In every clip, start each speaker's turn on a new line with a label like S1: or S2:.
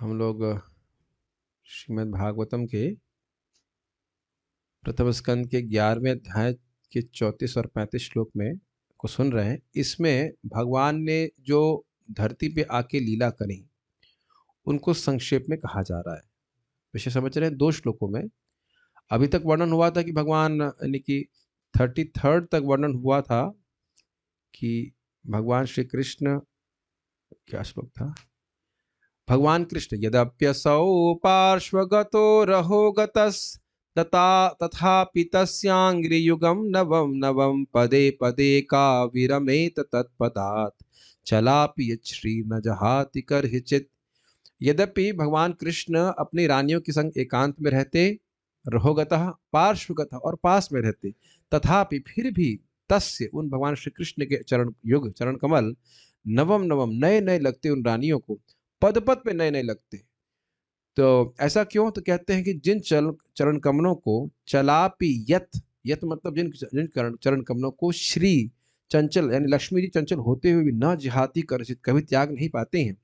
S1: हम लोग श्रीमद् भागवतम के प्रथम स्कंद के 11वें अध्याय के 34 और 35 श्लोक में को सुन रहे हैं। इसमें भगवान ने जो धरती पे आके लीला करी उनको संक्षेप में कहा जा रहा है। विषय समझ रहे हैं। 2 श्लोकों में अभी तक वर्णन हुआ था कि भगवान यानी कि 33rd तक वर्णन हुआ था कि भगवान श्री कृष्ण, क्या श्लोक था, भगवान कृष्ण यद्यप्यसौ पार्श्वगतो रहोगतस् तथापि तस्यांग्रियुगं नवम नवम पदे पदे का विरमेत तत्पदात् चलापि यच्छ्री न जहाति करहिचित्। यद्यपि भगवान कृष्ण अपनी रानियों के संग एकांत में रहते, रहोगतः पार्श्वगतः और पास में रहते, तथापि फिर भी तस्य उन भगवान श्री कृष्ण के चरण युग चरण कमल नवम नवम नए नए लगते, उन रानियों को पद पद पे नए नए लगते। तो ऐसा क्यों? तो कहते हैं कि जिन चरण कमलों को चलापि यत यत मतलब जिन जिन चरण कमलों को श्री चंचल यानी लक्ष्मी जी चंचल होते हुए भी न जिहाती कर कभी त्याग नहीं पाते हैं,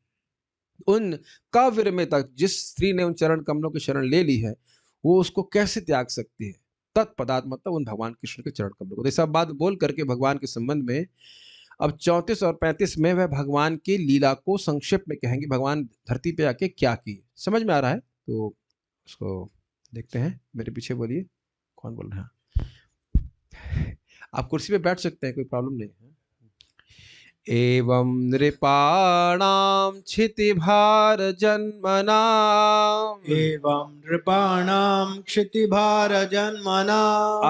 S1: उन काव्य में तक जिस स्त्री ने उन चरण कमलों की शरण ले ली है वो उसको कैसे त्याग सकती है? तत्पदार्थ मतलब उन भगवान कृष्ण के चरण कमलों को। तो सब बात बोल करके भगवान के संबंध में अब 34 और 35 में वह भगवान की लीला को संक्षेप में कहेंगे, भगवान धरती पे आके क्या किए। समझ में आ रहा है? तो उसको देखते हैं। मेरे पीछे बोलिए, कौन बोल रहा है? आप कुर्सी पे बैठ सकते हैं, कोई प्रॉब्लम नहीं है। एवं नृपाणां क्षितिभार जन्मनाम्
S2: एवं नृपाणां क्षितिभारजन्मनाम्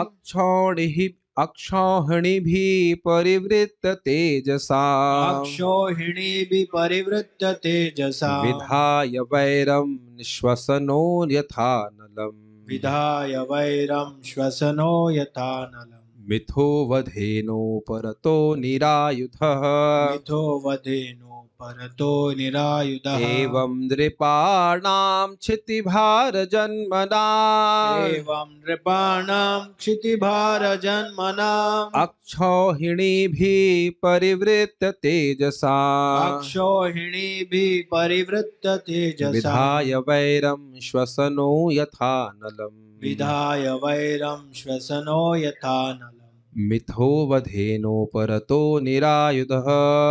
S1: अक्षौहिणीभिः परिवृत्त तेजसा
S2: अक्षौहिणीभिः परिवृत्त तेजसा
S1: विधाय वैरं निःश्वसनो यथा नलम्
S2: विधाय वैरं श्वसनो यथा नलम्
S1: मिथो वधेनो परतो निरायुधः
S2: मिथो वधेनो परतो निरायुधः
S1: एवं नृपाणां क्षितिभार जन्मनाम्
S2: एवं नृपाणां क्षितिभारजन्मनाम्
S1: अक्षौहिणीभिः परिवृत्त तेजसा
S2: अक्षौहिणीभिः परिवृत्त तेजसा
S1: विधाय वैरं श्वसनो यथा नलम्
S2: विधाय वैरं श्वसनो यथा नलम्
S1: मिथो वधेनो परतो निरायुधः।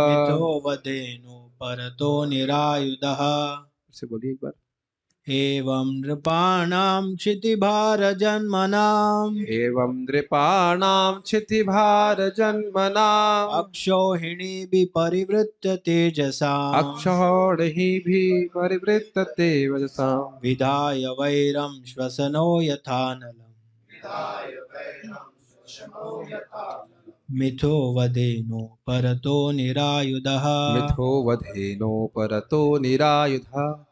S2: मिथो वधेनो परतो निरायुधः।
S1: से बोलिए एक बार।
S2: एवं नृपाणां क्षितिभारजन्मनाम्
S1: एवं नृपाणां क्षितिभार जन्मनाम्
S2: अक्षौहिणीभिः परिवृत्त तेजसा
S1: अक्षौहिणीभिः परिवृत्त तेजसा
S2: विधाय वैरं श्वसनो यथा नलम् मिथो वधेनो परतो निरायुधः
S1: मिथो वधेनो परतो निरायुधः।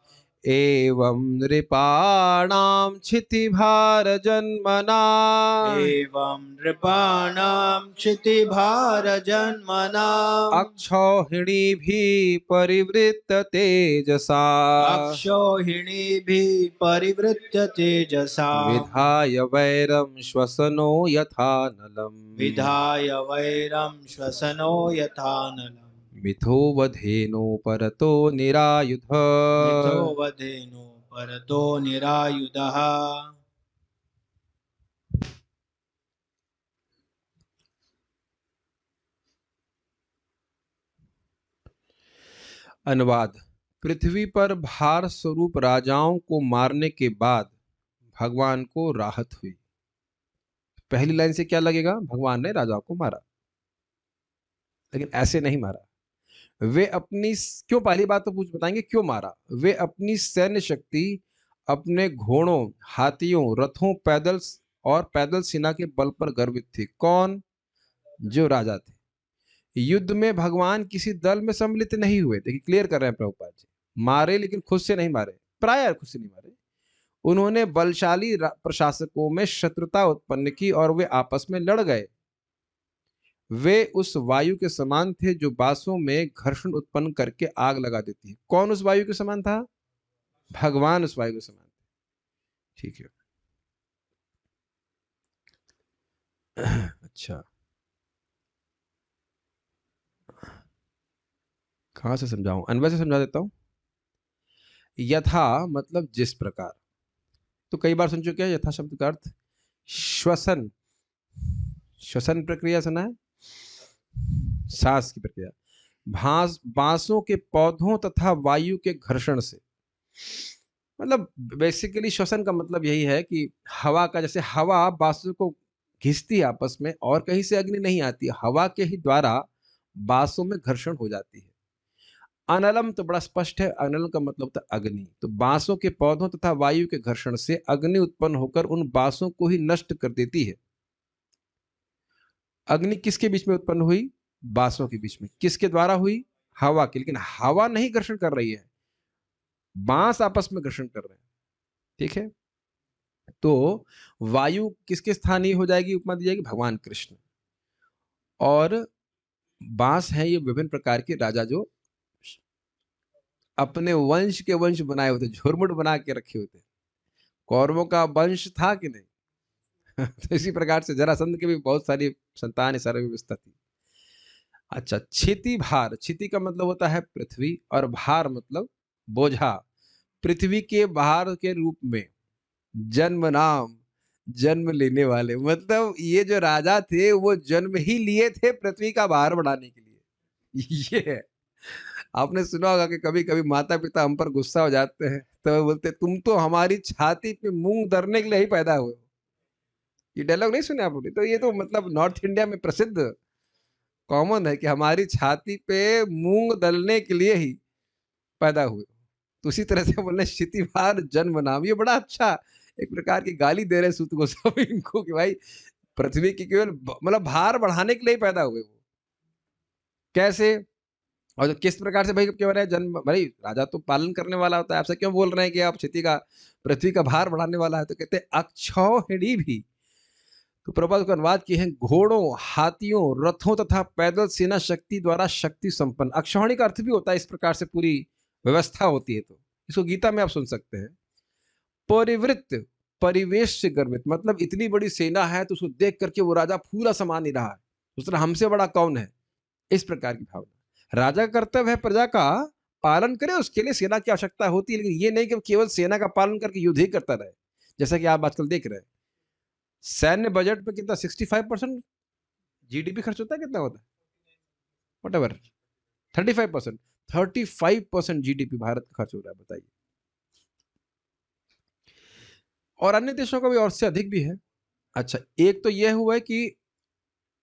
S1: एवं नृपाणां क्षितिभार जन्मनाम्
S2: एवं नृपाणां क्षितिभारजन्मनाम्
S1: अक्षौहिणीभिः परिवृत्त तेजसा
S2: अक्षौहिणीभिः परिवृत्त तेजसा
S1: विधाय वैरं श्वसनो यथा नलम्
S2: विधाय वैरं श्वसनो यथा नलम्
S1: मिथो वधेनो परतो निरायुधः।
S2: मिथो वधेनो परतो निरायुधः।
S1: अनुवाद। पृथ्वी पर भार स्वरूप राजाओं को मारने के बाद भगवान को राहत हुई। पहली लाइन से क्या लगेगा? भगवान ने राजाओं को मारा, लेकिन ऐसे नहीं मारा। वे अपनी, क्यों, पहली बात तो पूछ बताएंगे क्यों मारा। वे अपनी सैन्य शक्ति, अपने घोड़ों, हाथियों, रथों, पैदल सेना के बल पर गर्वित थे। कौन? जो राजा थे। युद्ध में भगवान किसी दल में सम्मिलित नहीं हुए। देखिए, क्लियर कर रहे हैं प्रभुपाद जी। मारे लेकिन खुद से नहीं मारे, प्राय खुद से नहीं मारे। उन्होंने बलशाली प्रशासकों में शत्रुता उत्पन्न की और वे आपस में लड़ गए। वे उस वायु के समान थे जो बांसों में घर्षण उत्पन्न करके आग लगा देती है। कौन उस वायु के समान था? भगवान उस वायु के समान थे। ठीक है। अच्छा, कहां से समझाऊं? अनवय से समझा देता हूं। यथा मतलब जिस प्रकार। तो कई बार सुन चुके हैं यथा शब्द का अर्थ श्वसन, श्वसन प्रक्रिया सुना है, सांस की प्रक्रिया। बांसों के पौधों तथा वायु के घर्षण से, मतलब बेसिकली श्वसन का मतलब यही है कि हवा का, जैसे हवा बांसों को घिसती है आपस में और कहीं से अग्नि नहीं आती, हवा के ही द्वारा बांसों में घर्षण हो जाती है। अनलम तो बड़ा स्पष्ट है, अनल का मतलब होता है अग्नि। तो बांसों के पौधों तथा वायु के घर्षण से अग्नि उत्पन्न होकर उन बांसों को ही नष्ट कर देती है। अग्नि किसके बीच में उत्पन्न हुई? बांसों के बीच में। किसके द्वारा हुई? हवा के। लेकिन हवा नहीं घर्षण कर रही है, बांस आपस में घर्षण कर रहे हैं। ठीक है, तो वायु किसके स्थानीय हो जाएगी? उपमा दी जाएगी भगवान कृष्ण। और बांस है ये विभिन्न प्रकार के राजा जो अपने वंश के वंश बनाए होते, झुरमुट बना के रखे होते। कौरवों का वंश था कि नहीं? तो इसी प्रकार से जरासंध की भी बहुत सारी संतान, सारी व्यवस्था थी। अच्छा, क्षिति भार, क्षिति का मतलब होता है पृथ्वी और भार मतलब बोझा। पृथ्वी के भार के रूप में जन्म नाम, जन्म लेने वाले, मतलब ये जो राजा थे वो जन्म ही लिए थे पृथ्वी का भार बढ़ाने के लिए। ये है। आपने सुना होगा कि कभी कभी माता पिता हम पर गुस्सा हो जाते हैं तो वो बोलते तुम तो हमारी छाती पे मूंग धरने के लिए ही पैदा हुए हो। ये डायलॉग नहीं सुने आपने? तो ये तो मतलब नॉर्थ इंडिया में प्रसिद्ध कॉमन है कि हमारी छाती पे मूंग दलने के लिए ही पैदा हुए। तो उसी तरह से बोलने क्षिति भार जन्म नाम, ये बड़ा अच्छा एक प्रकार की गाली दे रहे सूत गोस्वामी इनको कि भाई पृथ्वी की केवल मतलब भार बढ़ाने के लिए ही पैदा हुए वो। कैसे और किस प्रकार से? भाई क्यों रहे जन्म, भाई राजा तो पालन करने वाला होता है, आपसे क्यों बोल रहे हैं कि आप क्षिति का, पृथ्वी का भार बढ़ाने वाला है? तो कहते अक्षौहिणी भी। तो प्रभुपाद को अनुवाद किए हैं घोड़ों, हाथियों, रथों तथा पैदल सेना शक्ति द्वारा शक्ति संपन्न। अक्षौहिणी का अर्थ भी होता है इस प्रकार से पूरी व्यवस्था होती है। तो इसको गीता में आप सुन सकते हैं। परिवृत्त, परिवेश से गर्वित, मतलब इतनी बड़ी सेना है तो उसको देख करके वो राजा पूरा समान नहीं रहा है, दूसरा हमसे बड़ा कौन है, इस प्रकार की भावना। राजा का कर्तव्य है प्रजा का पालन करे, उसके लिए सेना की आवश्यकता होती है, लेकिन ये नहीं कि केवल सेना का पालन करके युद्ध ही करता रहे। जैसा कि आप आजकल देख रहे हैं सैन्य बजट पे कितना 65% जीडीपी खर्च होता है, कितना होता है? वट एवर 35%, 35% जीडीपी भारत का खर्च हो रहा है, बताइए। और अन्य देशों का भी और से अधिक भी है। अच्छा, एक तो यह हुआ है कि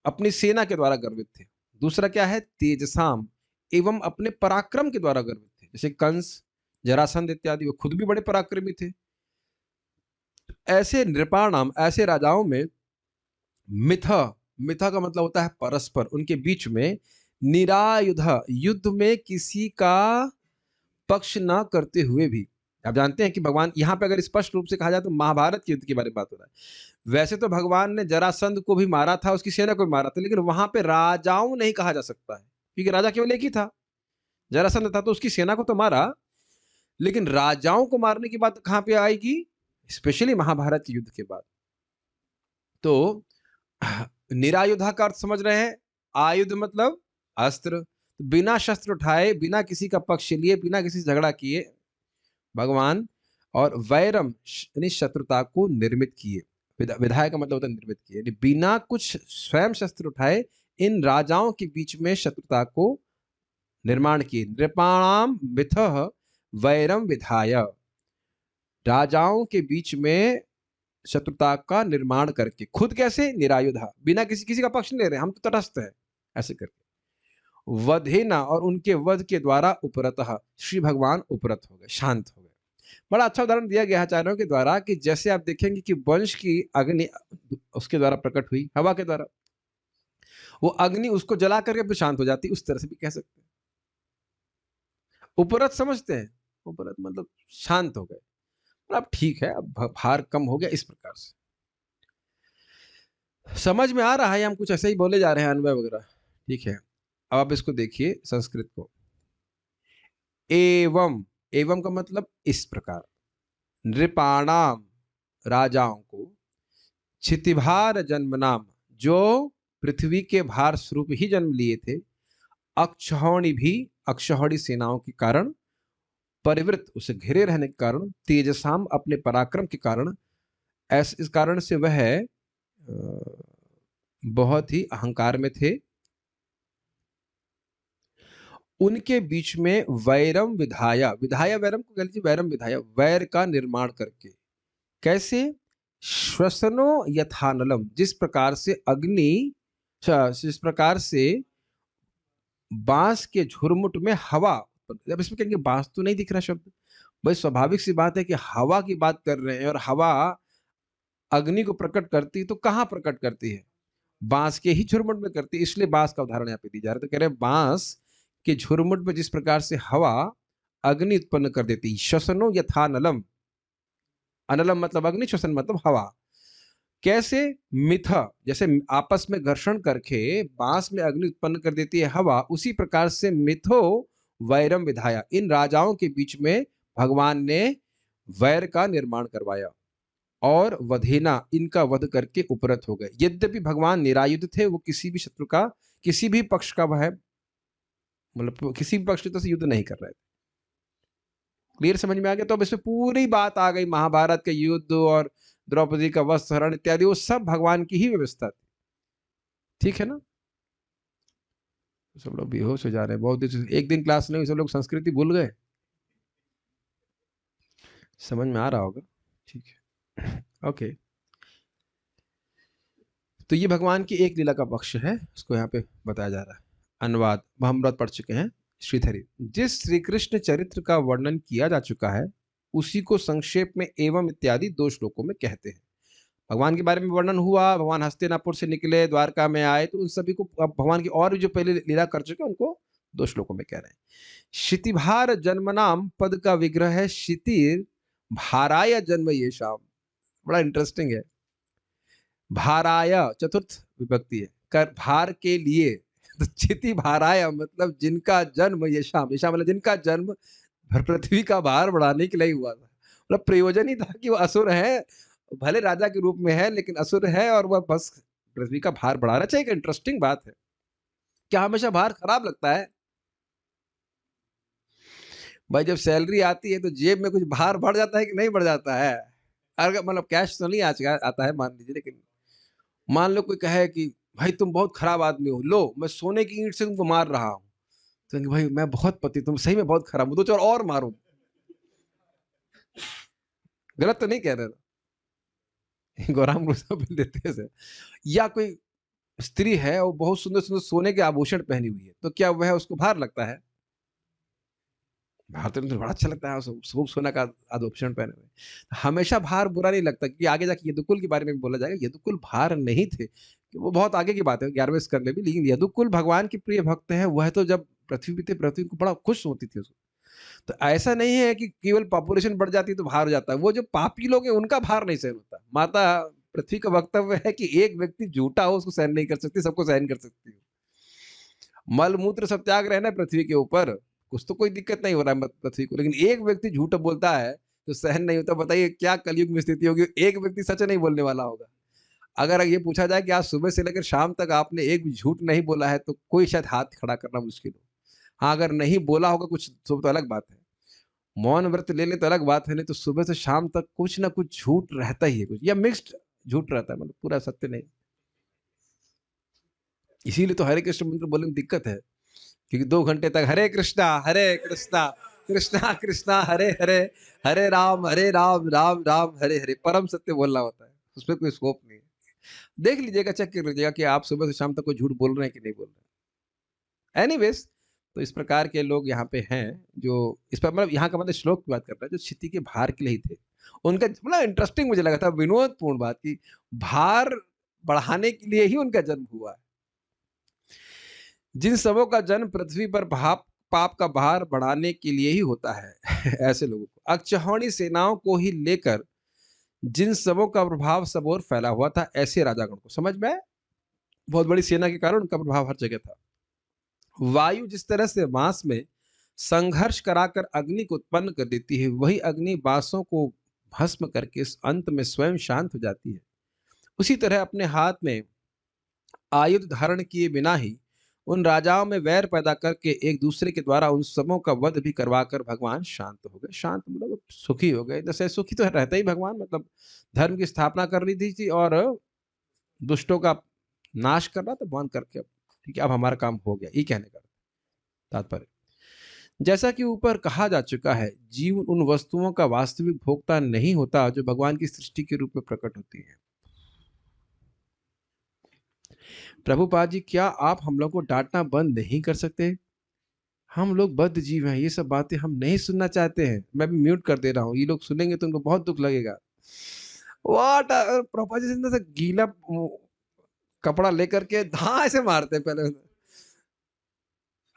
S1: अपनी सेना के द्वारा गर्वित थे, दूसरा क्या है तेजसाम, एवं अपने पराक्रम के द्वारा गर्वित थे। जैसे कंस, जरासंध इत्यादि, वो खुद भी बड़े पराक्रमी थे। ऐसे नृपाणाम, ऐसे राजाओं में मिथा, मिथा का मतलब होता है परस्पर, उनके बीच में निरायुध, युद्ध में किसी का पक्ष ना करते हुए भी। आप जानते हैं कि भगवान यहाँ पे अगर स्पष्ट रूप से कहा जाए तो महाभारत के युद्ध के बारे में बात हो रहा है। वैसे तो भगवान ने जरासंध को भी मारा था, उसकी सेना को भी मारा था, लेकिन वहां पे राजाओं नहीं कहा जा सकता है क्योंकि राजा केवल एक ही था, जरासंध था, तो उसकी सेना को तो मारा, लेकिन राजाओं को मारने की बात कहां पे आएगी? स्पेशली महाभारत के युद्ध के बाद। तो निरायुधा का अर्थ समझ रहे हैं? आयुध मतलब अस्त्र, बिना शस्त्र उठाए, बिना किसी का पक्ष लिए, बिना किसी से झगड़ा किए भगवान, और वैरम यानी शत्रुता को निर्मित किए। विधाय का मतलब होता है निर्मित किए, यानी बिना कुछ स्वयं शस्त्र उठाए इन राजाओं के बीच में शत्रुता को निर्माण किए। नृपाणाम मिथः वैरम विधाय, राजाओं के बीच में शत्रुता का निर्माण करके, खुद कैसे? निरायुधा, बिना किसी किसी का पक्ष नहीं ले रहे, हम तो तटस्थ है, ऐसे करके। वधेना, और उनके वध के द्वारा उपरतः, श्री भगवान उपरत हो गए, शांत हो गए। बड़ा अच्छा उदाहरण दिया गया आचार्यों के द्वारा कि जैसे आप देखेंगे कि वंश की अग्नि उसके द्वारा प्रकट हुई, हवा के द्वारा, वो अग्नि उसको जला करके फिर शांत हो जाती, उस तरह से भी कह सकते हैं। उपरत समझते हैं? उपरत मतलब शांत हो गए, अब ठीक है, अब भार कम हो गया, इस प्रकार से समझ में आ रहा है। हम कुछ ऐसे ही बोले जा रहे हैं अन्वय वगैरह, ठीक है। अब आप इसको देखिए संस्कृत को। एवं, एवं का मतलब इस प्रकार, नृपाणाम, राजाओं को, क्षितिभार जन्म नाम, जो पृथ्वी के भार स्वरूप ही जन्म लिए थे, अक्षौहिणी भी, अक्षौहिणी सेनाओं के कारण परिवृत्त, उसे घिरे रहने के कारण, तेजसाम, अपने पराक्रम के कारण, इस कारण से वह बहुत ही अहंकार में थे। उनके बीच में वैरम विधाया, विधाया वैरम को कह लीजिए, वैरम विधाया, वैर का निर्माण करके। कैसे? श्वसनो यथानलम, जिस प्रकार से अग्नि, जिस प्रकार से बांस के झुरमुट में हवा, अब इसमें कहेंगे बांस तो नहीं दिख रहा शब्द, भाई स्वाभाविक सी बात है कि हवा की बात कर रहे हैं, और हवा अग्नि को प्रकट करती तो कहाँ प्रकट करती है? बांस के ही झुरमुट में करती है, इसलिए बांस का उदाहरण यहाँ पे दी जा रहा है। तो कह रहे हैं बांस के झुरमुट में जिस प्रकार से हवा अग्नि उत्पन्न कर देती, श्वसनो यथानलम, अनलम मतलब अग्नि, श्वसन मतलब हवा। कैसे? मिथ, जैसे आपस में घर्षण करके बांस में अग्नि उत्पन्न कर देती है हवा, उसी प्रकार से मिथो वैरम विधाया, इन राजाओं के बीच में भगवान ने वैर का निर्माण करवाया, और वधेना, इनका वध करके उपरत हो गए। यद्यपि भगवान निरायुध थे, वो किसी भी शत्रु का, किसी भी पक्ष का वह, मतलब किसी भी पक्ष से युद्ध नहीं कर रहे थे। क्लियर समझ में आ गया? तो अब इसमें पूरी बात आ गई, महाभारत के युद्ध और द्रौपदी का वस्त्र हरण इत्यादि, वो सब भगवान की ही व्यवस्था थी। ठीक है ना? सब लोग बेहोश हो जा रहे हैं, बहुत दिन, एक दिन क्लास नहीं हुई, सब लोग संस्कृति भूल गए। समझ में आ रहा होगा? ठीक है, ओके। तो ये भगवान की एक लीला का पक्ष है, उसको यहाँ पे बताया जा रहा है। अनुवाद हम पढ़ चुके हैं। श्रीधरी, जिस श्री कृष्ण चरित्र का वर्णन किया जा चुका है, उसी को संक्षेप में एवं इत्यादि 2 श्लोकों में कहते हैं। भगवान के बारे में वर्णन हुआ, भगवान हस्तिनापुर से निकले, द्वारका में आए, तो उन सभी को अब भगवान की और जो पहले लीला कर चुके हैं उनको 2 श्लोकों में कह रहे हैं। क्षितिभार जन्मनाम पद का विग्रह है क्षितिर भाराय जन्म ये शाम। बड़ा इंटरेस्टिंग है। भाराय चतुर्थ विभक्ति है, कर भार के लिए, तो क्षिति भाराय मतलब जिनका जन्म ये शाम, ये शाम मतलब जिनका जन्म पृथ्वी का भार बढ़ाने के लिए हुआ था। मतलब प्रयोजन ही था कि वो असुर है, भले राजा के रूप में है लेकिन असुर है, और वह बस पृथ्वी का भार बढ़ाना चाहिए। एक इंटरेस्टिंग बात है, क्या हमेशा भार खराब लगता है? भाई जब सैलरी आती है तो जेब में कुछ भार बढ़ जाता है कि नहीं बढ़ जाता है? अगर मतलब कैश तो नहीं आज आता है मान लीजिए, लेकिन मान लो कोई कहे कि भाई तुम बहुत खराब आदमी हो, लो मैं सोने की ईंट से तुमको मार रहा हूँ, तो भाई मैं बहुत पति, तुम सही में बहुत खराब हूँ, तो चलो और मारो। गलत तो नहीं कह रहे ना? गौराम बोल देते हैं। या कोई स्त्री है और बहुत सुंदर सुंदर सोने के आभूषण पहनी हुई है, तो क्या वह उसको भार लगता है? भार तो बड़ा अच्छा लगता है, खूब सोना का आभूषण पहने हुए। हमेशा भार बुरा नहीं लगता, क्योंकि आगे जाके यदुकुल के बारे में भी बोला जाएगा। यदुकुल भार नहीं थे, कि वो बहुत आगे की बात है 11वें स्कंद में भी, लेकिन यदुकुल भगवान के प्रिय भक्त हैं। वह तो जब पृथ्वी पे थे, पृथ्वी को बड़ा खुश होती थी उसको। तो ऐसा नहीं है कि केवल पॉपुलेशन बढ़ जाती है तो भार हो जाता है। वो जो पापी लोग हैं उनका भार नहीं सहन होता। माता पृथ्वी का वक्तव्य है कि एक व्यक्ति झूठा हो उसको सहन नहीं कर सकती, सबको सहन कर सकती है। मल मूत्र सब त्याग रहे ना पृथ्वी के ऊपर, कुछ तो कोई दिक्कत नहीं हो रहा है पृथ्वी को, लेकिन एक व्यक्ति झूठ बोलता है तो सहन नहीं होता। बताइए क्या कलयुग में स्थिति होगी, एक व्यक्ति सच नहीं बोलने वाला होगा। अगर ये पूछा जाए कि आज सुबह से लेकर शाम तक आपने एक भी झूठ नहीं बोला है, तो कोई शायद हाथ खड़ा करना मुश्किल हो। हाँ, अगर नहीं बोला होगा कुछ तो अलग बात है। मौन व्रत ले ले तो अलग बात है, नहीं तो सुबह से शाम तक कुछ ना कुछ झूठ रहता ही है, कुछ या मिक्स्ड झूठ रहता है, मतलब पूरा सत्य नहीं। इसीलिए तो हरे कृष्ण मंत्र बोलने में दिक्कत है, क्योंकि 2 घंटे तक हरे कृष्णा कृष्णा कृष्णा हरे हरे, हरे राम राम राम हरे हरे, परम सत्य बोलना होता है। उसमें कोई स्कोप नहीं है। देख लीजिएगा, चेक कर लीजिएगा कि आप सुबह से शाम तक कोई झूठ बोल रहे हैं कि नहीं बोल रहे हैं। एनीवेज, तो इस प्रकार के लोग यहाँ पे हैं, जो इस पर मतलब यहाँ का मतलब श्लोक की बात कर रहा है, जो क्षिति के भार के लिए ही थे। उनका मतलब इंटरेस्टिंग मुझे लगा था, विनोदपूर्ण बात की, भार बढ़ाने के लिए ही उनका जन्म हुआ है। जिन सबों का जन्म पृथ्वी पर पाप का भार बढ़ाने के लिए ही होता है ऐसे लोगों को, अक्षौहिणी सेनाओं को ही लेकर जिन सबों का प्रभाव सब ओर फैला हुआ था, ऐसे राजागण को समझ में, बहुत बड़ी सेना के कारण उनका प्रभाव हर जगह था। वायु जिस तरह से बांस में संघर्ष कराकर अग्नि को उत्पन्न कर देती है, वही अग्नि बांसों को भस्म करके अंत में स्वयं शांत हो जाती है। उसी तरह अपने हाथ में आयुध धारण किए बिना ही उन राजाओं में वैर पैदा करके एक दूसरे के द्वारा उन सबों का वध भी करवाकर भगवान शांत हो गए। शांत मतलब सुखी हो गए। जैसे सुखी तो रहता ही भगवान, मतलब धर्म की स्थापना कर ली थी और दुष्टों का नाश करना तो बंद करके अब ठीक है, अब हमारा काम हो गया, ये कहने का तात्पर्य। जैसा कि ऊपर कहा जा चुका है, जीव उन वस्तुओं का वास्तविक भोक्ता नहीं होता जो भगवान की सृष्टि के रूप में प्रकट होती है। प्रभुपाद जी, क्या आप हम लोग को डांटना बंद नहीं कर सकते? हम लोग बद्ध जीव हैं, ये सब बातें हम नहीं सुनना चाहते हैं। मैं भी म्यूट कर दे रहा हूँ, ये लोग सुनेंगे तो उनको बहुत दुख लगेगा। वाट प्रभुपाद जी से गीला कपड़ा लेकर के धा ऐसे मारते हैं पहले।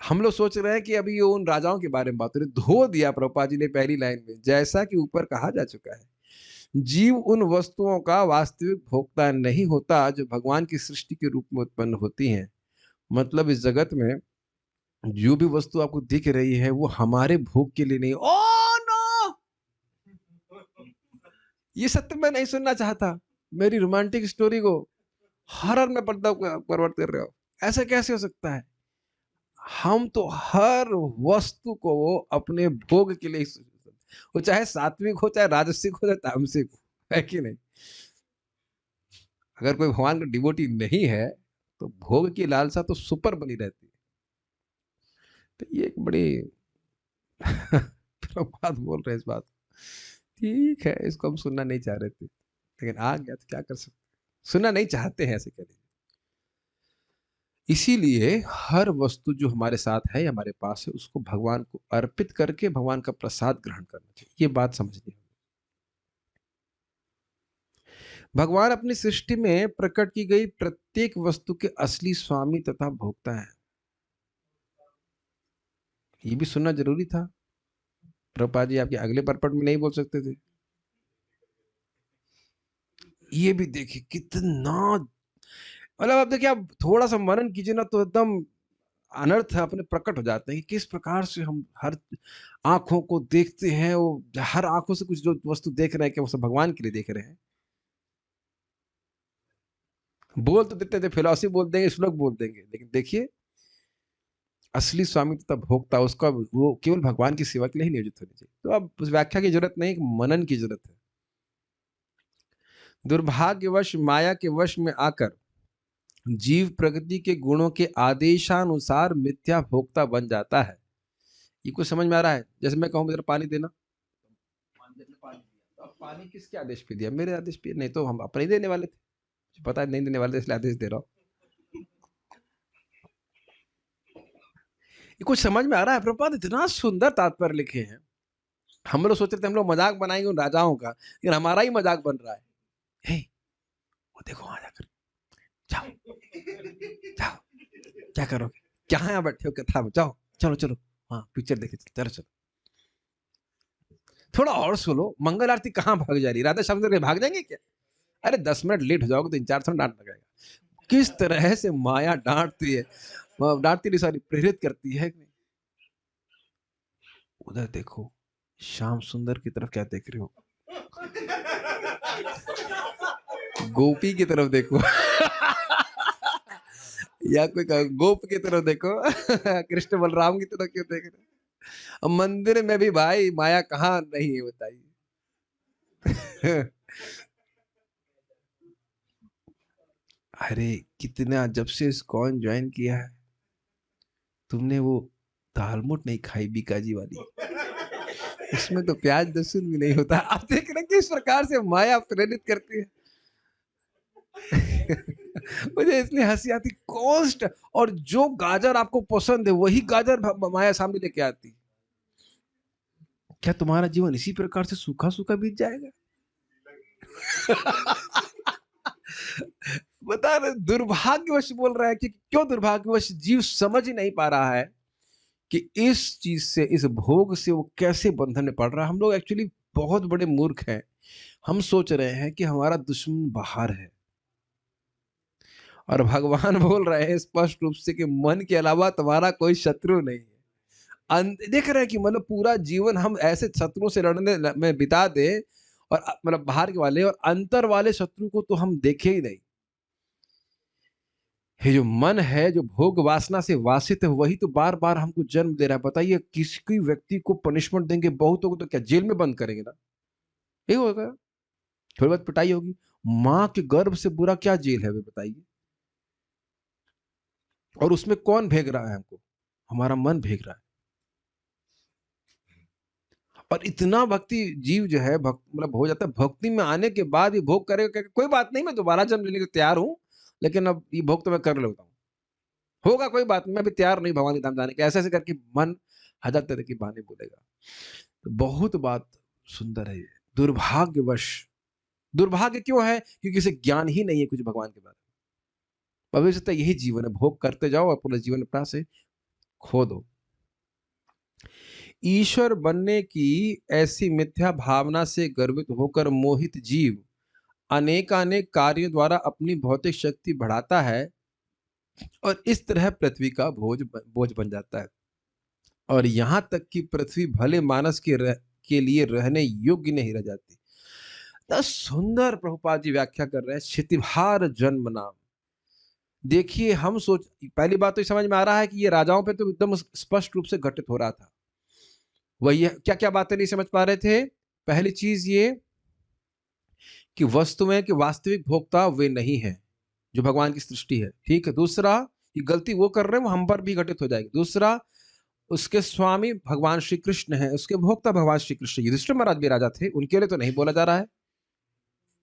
S1: हम लोग सोच रहे हैं कि अभी ये उन राजाओं के बारे में बात हो रही, धो दिया प्रभुपाद जी ने पहली लाइन में। जैसा कि ऊपर कहा जा चुका है, जीव उन वस्तुओं का वास्तविक भोक्ता नहीं होता जो भगवान की सृष्टि के रूप में उत्पन्न होती हैं। मतलब इस जगत में जो भी वस्तु आपको दिख रही है वो हमारे भोग के लिए नहीं। ओ नो, ये सत्य मैं नहीं सुनना चाहता। मेरी रोमांटिक स्टोरी को हॉरर में परिवर्तित कर रहे हो, ऐसा कैसे हो सकता है? हम तो हर वस्तु को अपने भोग के लिए, वो चाहे सात्विक हो, चाहे राजसिक हो, चाहे तामसिक हो, है कि नहीं? अगर कोई भगवान का डिवोटी नहीं है तो भोग की लालसा तो सुपर बनी रहती है। तो ये एक बड़ी प्रभात बोल रहे हैं इस बात को। ठीक है, इसको हम सुनना नहीं चाह रहे थे, लेकिन आ गया तो क्या कर सकते, सुनना नहीं चाहते हैं, ऐसे कह लीजिए। इसीलिए हर वस्तु जो हमारे साथ है, हमारे पास है, उसको भगवान को अर्पित करके भगवान का प्रसाद ग्रहण करना चाहिए। ये बात समझनी है। भगवान अपनी सृष्टि में प्रकट की गई प्रत्येक वस्तु के असली स्वामी तथा भोक्ता है। ये भी सुनना जरूरी था। प्रभुपाद जी आपके अगले परपट में नहीं बोल सकते थे? ये भी देखिए कितना, मतलब आप देखिए, आप थोड़ा सा मनन कीजिए ना तो एकदम अनर्थ अपने प्रकट हो जाते हैं कि किस प्रकार से हम हर आंखों को देखते हैं, वो हर आंखों से कुछ जो वस्तु देख रहे हैं, क्या वो सब भगवान के लिए देख रहे हैं? बोल तो देते थे, फिलॉसफी बोल देंगे, श्लोक बोल देंगे, लेकिन देखिए असली स्वामी तथा भोक्ता उसका वो केवल भगवान की सेवा के लिए ही नियोजित होनी चाहिए। तो अब उस व्याख्या की जरूरत नहीं, मनन की जरूरत है। दुर्भाग्यवश माया के वश में आकर जीव प्रकृति के गुणों के आदेशानुसार मिथ्या भोक्ता बन जाता है। ये कुछ समझ में आ रहा है? जैसे मैं कहूँ मेरा पानी देना, अब पानी किसके आदेश पे दिया? मेरे आदेश पे नहीं, तो हम अपने ही देने वाले थे, पता है नहीं देने वाले थे इसलिए आदेश दे रहा हूँ। ये कुछ समझ में आ रहा है? प्रभुपाद इतना सुंदर तात्पर्य लिखे हैं। हम लोग सोच रहे थे हम लोग मजाक बनाएंगे उन राजाओं का, लेकिन हमारा ही मजाक बन रहा है। हे, वो देखो वहां जाकर, जाओ जाओ, क्या करोगे? क्या यहाँ बैठे हो कथा में? जाओ चलो चलो, हाँ पिक्चर देखे, चलो चलो। थोड़ा और सुनो, मंगल आरती कहाँ भाग जा रही? राधा श्याम से भाग जाएंगे क्या? अरे 10 मिनट लेट हो जाओगे तो इन 400 डांट लगाएगा। किस तरह से माया डांटती है, डांटती नहीं, सॉरी, प्रेरित करती है। उधर देखो, श्याम सुंदर की तरफ क्या देख रहे हो? गोपी की तरफ देखो। या कोई गोप की तरफ देखो। कृष्ण बलराम की तरफ क्यों देख रहे हो? अब मंदिर में भी भाई माया कहाँ नहीं है बताइए। अरे कितना, जब से इस्कॉन ज्वाइन किया है तुमने वो दालमोट नहीं खाई बीकाजी वाली? उसमें तो प्याज लहसुन भी नहीं होता। आप देख रहे हैं किस प्रकार से माया प्रेरित करती है। मुझे इसलिए हंसी आती, कॉस्ट, और जो गाजर आपको पसंद है वही गाजर माया सामने लेके आती। क्या तुम्हारा जीवन इसी प्रकार से सूखा सूखा बीत जाएगा? बता रहे, दुर्भाग्यवश बोल रहा है कि क्यों दुर्भाग्यवश जीव समझ ही नहीं पा रहा है कि इस चीज से, इस भोग से वो कैसे बंधन में पड़ रहा है। हम लोग एक्चुअली बहुत बड़े मूर्ख हैं। हम सोच रहे हैं कि हमारा दुश्मन बाहर है, और भगवान बोल रहे हैं स्पष्ट रूप से कि मन के अलावा तुम्हारा कोई शत्रु नहीं है। देख रहे हैं कि मतलब पूरा जीवन हम ऐसे शत्रुओं से लड़ने में बिता दे, और मतलब बाहर के वाले और अंतर वाले शत्रु को तो हम देखे ही नहीं। ये जो मन है, जो भोग वासना से वासित है, वही तो बार बार हमको जन्म दे रहा है। बताइए, किसी व्यक्ति को पनिशमेंट देंगे, बहुतों को तो क्या जेल में बंद करेंगे ना, यही होगा। थोड़ी बहुत पिटाई होगी। माँ के गर्भ से बुरा क्या जेल है, वे बताइए। और उसमें कौन भेग रहा है हमको? हमारा मन भेग रहा है। और इतना भक्ति जीव जो है, भक्त मतलब हो जाता है, भक्ति में आने के बाद ये भोग करेगा, कहेगा कोई बात नहीं, मैं दोबारा जन्म लेने को तैयार हूं, लेकिन अब ये भोग तो मैं कर लेता हूँ, होगा कोई बात नहीं, मैं अभी तैयार नहीं भगवान के धाम जाने के। ऐसे ऐसे करके मन हजार तरह की बहाने बोलेगा। तो बहुत बात सुंदर है ये। दुर्भाग्यवश, दुर्भाग्य क्यों है? क्योंकि इसे ज्ञान ही नहीं है कुछ भगवान के बारे में। भविष्यता यही जीवन है, भोग करते जाओ और पूरा जीवन अपना से खो दो। ईश्वर बनने की ऐसी मिथ्या भावना से गर्वित होकर मोहित जीव अनेकानेक कार्यों द्वारा अपनी भौतिक शक्ति बढ़ाता है और इस तरह पृथ्वी का बोझ बन जाता है। और यहां तक कि पृथ्वी भले मानस के लिए रहने योग्य नहीं रह जाती। तो सुंदर प्रभुपाद जी व्याख्या कर रहे हैं, क्षितिभार जन्म नाम। देखिए, हम सोच, पहली बात तो ये समझ में आ रहा है कि ये राजाओं पे तो एकदम स्पष्ट रूप से घटित हो रहा था। वही क्या क्या बातें नहीं समझ पा रहे थे? पहली चीज ये कि वस्तुएं के वास्तविक भोक्ता वे नहीं है जो भगवान की सृष्टि है, ठीक है। दूसरा, ये गलती वो कर रहे हैं, वो हम पर भी घटित हो जाएगी। दूसरा, उसके स्वामी भगवान श्री कृष्ण है, उसके भोक्ता भगवान श्री कृष्ण। युधिष्ठिर महाराज भी राजा थे, उनके लिए तो नहीं बोला जा रहा है,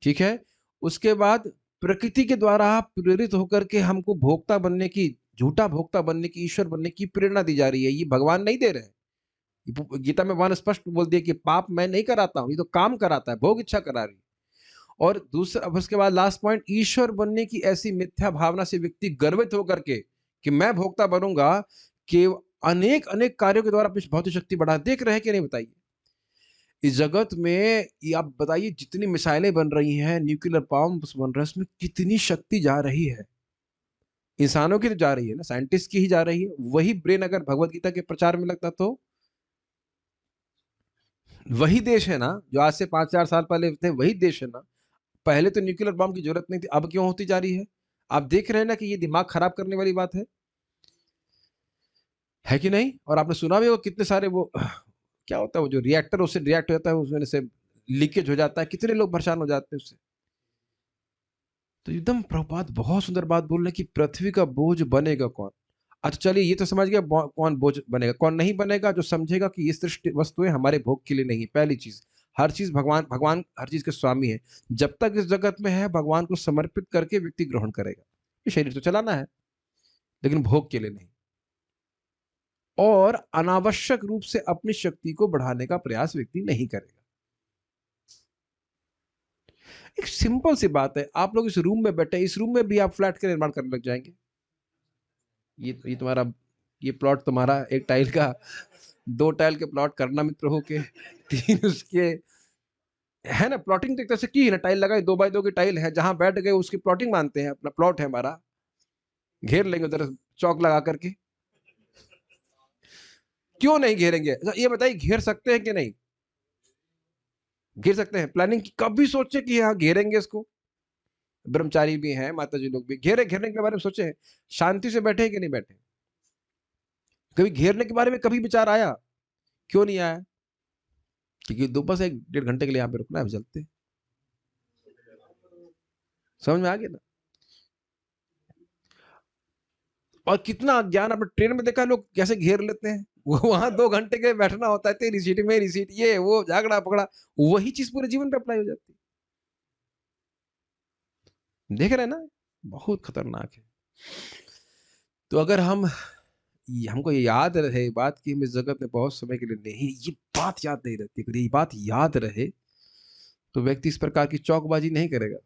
S1: ठीक है। उसके बाद प्रकृति के द्वारा प्रेरित होकर के हमको भोक्ता बनने की, झूठा भोक्ता बनने की, ईश्वर बनने की प्रेरणा दी जा रही है, ये भगवान नहीं दे रहे हैं। गीता में भगवान स्पष्ट बोल दिया कि पाप मैं नहीं कराता हूं, ये तो काम कराता है, भोग इच्छा करा रही है। और दूसरा, अब उसके बाद लास्ट पॉइंट, ईश्वर बनने की ऐसी मिथ्या भावना से व्यक्ति गर्वित होकर के कि मैं भोक्ता बनूंगा, कि अनेक अनेक कार्यों के द्वारा अपनी भौतिक शक्ति बढ़ा। देख रहे हैं कि नहीं बताइए? इस जगत में ये आप बताइए, जितनी मिसाइलें बन रही हैं, न्यूक्लियर बॉम्ब्स बन रहे हैं, उसमें कितनी शक्ति जा रही है। इंसानों की तो जा रही है ना, साइंटिस्ट की ही जा रही है। वही ब्रेन अगर भगवत गीता के प्रचार में लगता तो वही देश है ना जो आज से 5-4 साल पहले थे, वही देश है ना। पहले तो न्यूक्लियर बॉम्ब की जरूरत नहीं थी, अब क्यों होती जा रही है? आप देख रहे हैं ना कि ये दिमाग खराब करने वाली बात है कि नहीं? और आपने सुना भी होगा कितने सारे वो क्या होता है, वो जो रिएक्टर उससे रिएक्ट हो जाता है, उसमें से लीकेज हो जाता है, कितने लोग परेशान हो जाते हैं उससे। तो एकदम प्रभुपाद बहुत सुंदर बात बोल रहे हैं कि पृथ्वी का बोझ बनेगा कौन? अच्छा चलिए, ये तो समझ गया कौन बोझ बनेगा। कौन नहीं बनेगा? जो समझेगा कि ये सृष्टि वस्तुएं हमारे भोग के लिए नहीं है। पहली चीज, हर चीज भगवान, भगवान हर चीज के स्वामी है। जब तक इस जगत में है, भगवान को समर्पित करके व्यक्ति ग्रहण करेगा। ये शरीर तो चलाना है, लेकिन भोग के लिए नहीं। और अनावश्यक रूप से अपनी शक्ति को बढ़ाने का प्रयास व्यक्ति नहीं करेगा। एक सिंपल सी बात है, आप लोग इस रूम में बैठे, इस रूम में भी आप फ्लैट का निर्माण करने लग जाएंगे। ये तुम्हारा, ये प्लॉट तुम्हारा, एक टाइल का, 2 टाइल के प्लॉट करना मित्र हो के, 3 उसके, है ना। प्लॉटिंग तो एक तरह से की है ना, टाइल लगाई, 2x2 की टाइल है, जहां बैठ गए उसकी प्लॉटिंग मानते हैं, अपना प्लॉट है हमारा, घेर लेंगे उधर चौक लगा करके। क्यों नहीं घेरेंगे? अच्छा ये बताइए, घेर सकते हैं कि नहीं? घेर सकते हैं। प्लानिंग कभी सोचे कि हाँ घेरेंगे इसको? ब्रह्मचारी भी हैं, माता जी लोग भी घेरने के बारे में सोचे हैं? शांति से बैठे कि नहीं बैठे? कभी घेरने के बारे में कभी विचार आया? क्यों नहीं आया? क्योंकि दोपहर से 1-1.5 घंटे के लिए यहाँ पे रुकना है, चलते। समझ में आ गया ना? और कितना अज्ञान, आपने ट्रेन में देखा लोग कैसे घेर लेते हैं। वहां 2 घंटे के बैठना होता है, तेरी सीट मेरी सीट, ये वो झगड़ा पकड़ा। वही चीज पूरे जीवन पे अप्लाई हो जाती है। देख रहे हैं ना, बहुत खतरनाक है। तो अगर हमको ये याद रहे बात कि हम इस जगत में बहुत समय के लिए नहीं, ये बात याद नहीं रहती। अगर ये बात याद रहे तो व्यक्ति इस प्रकार की चौकबाजी नहीं करेगा।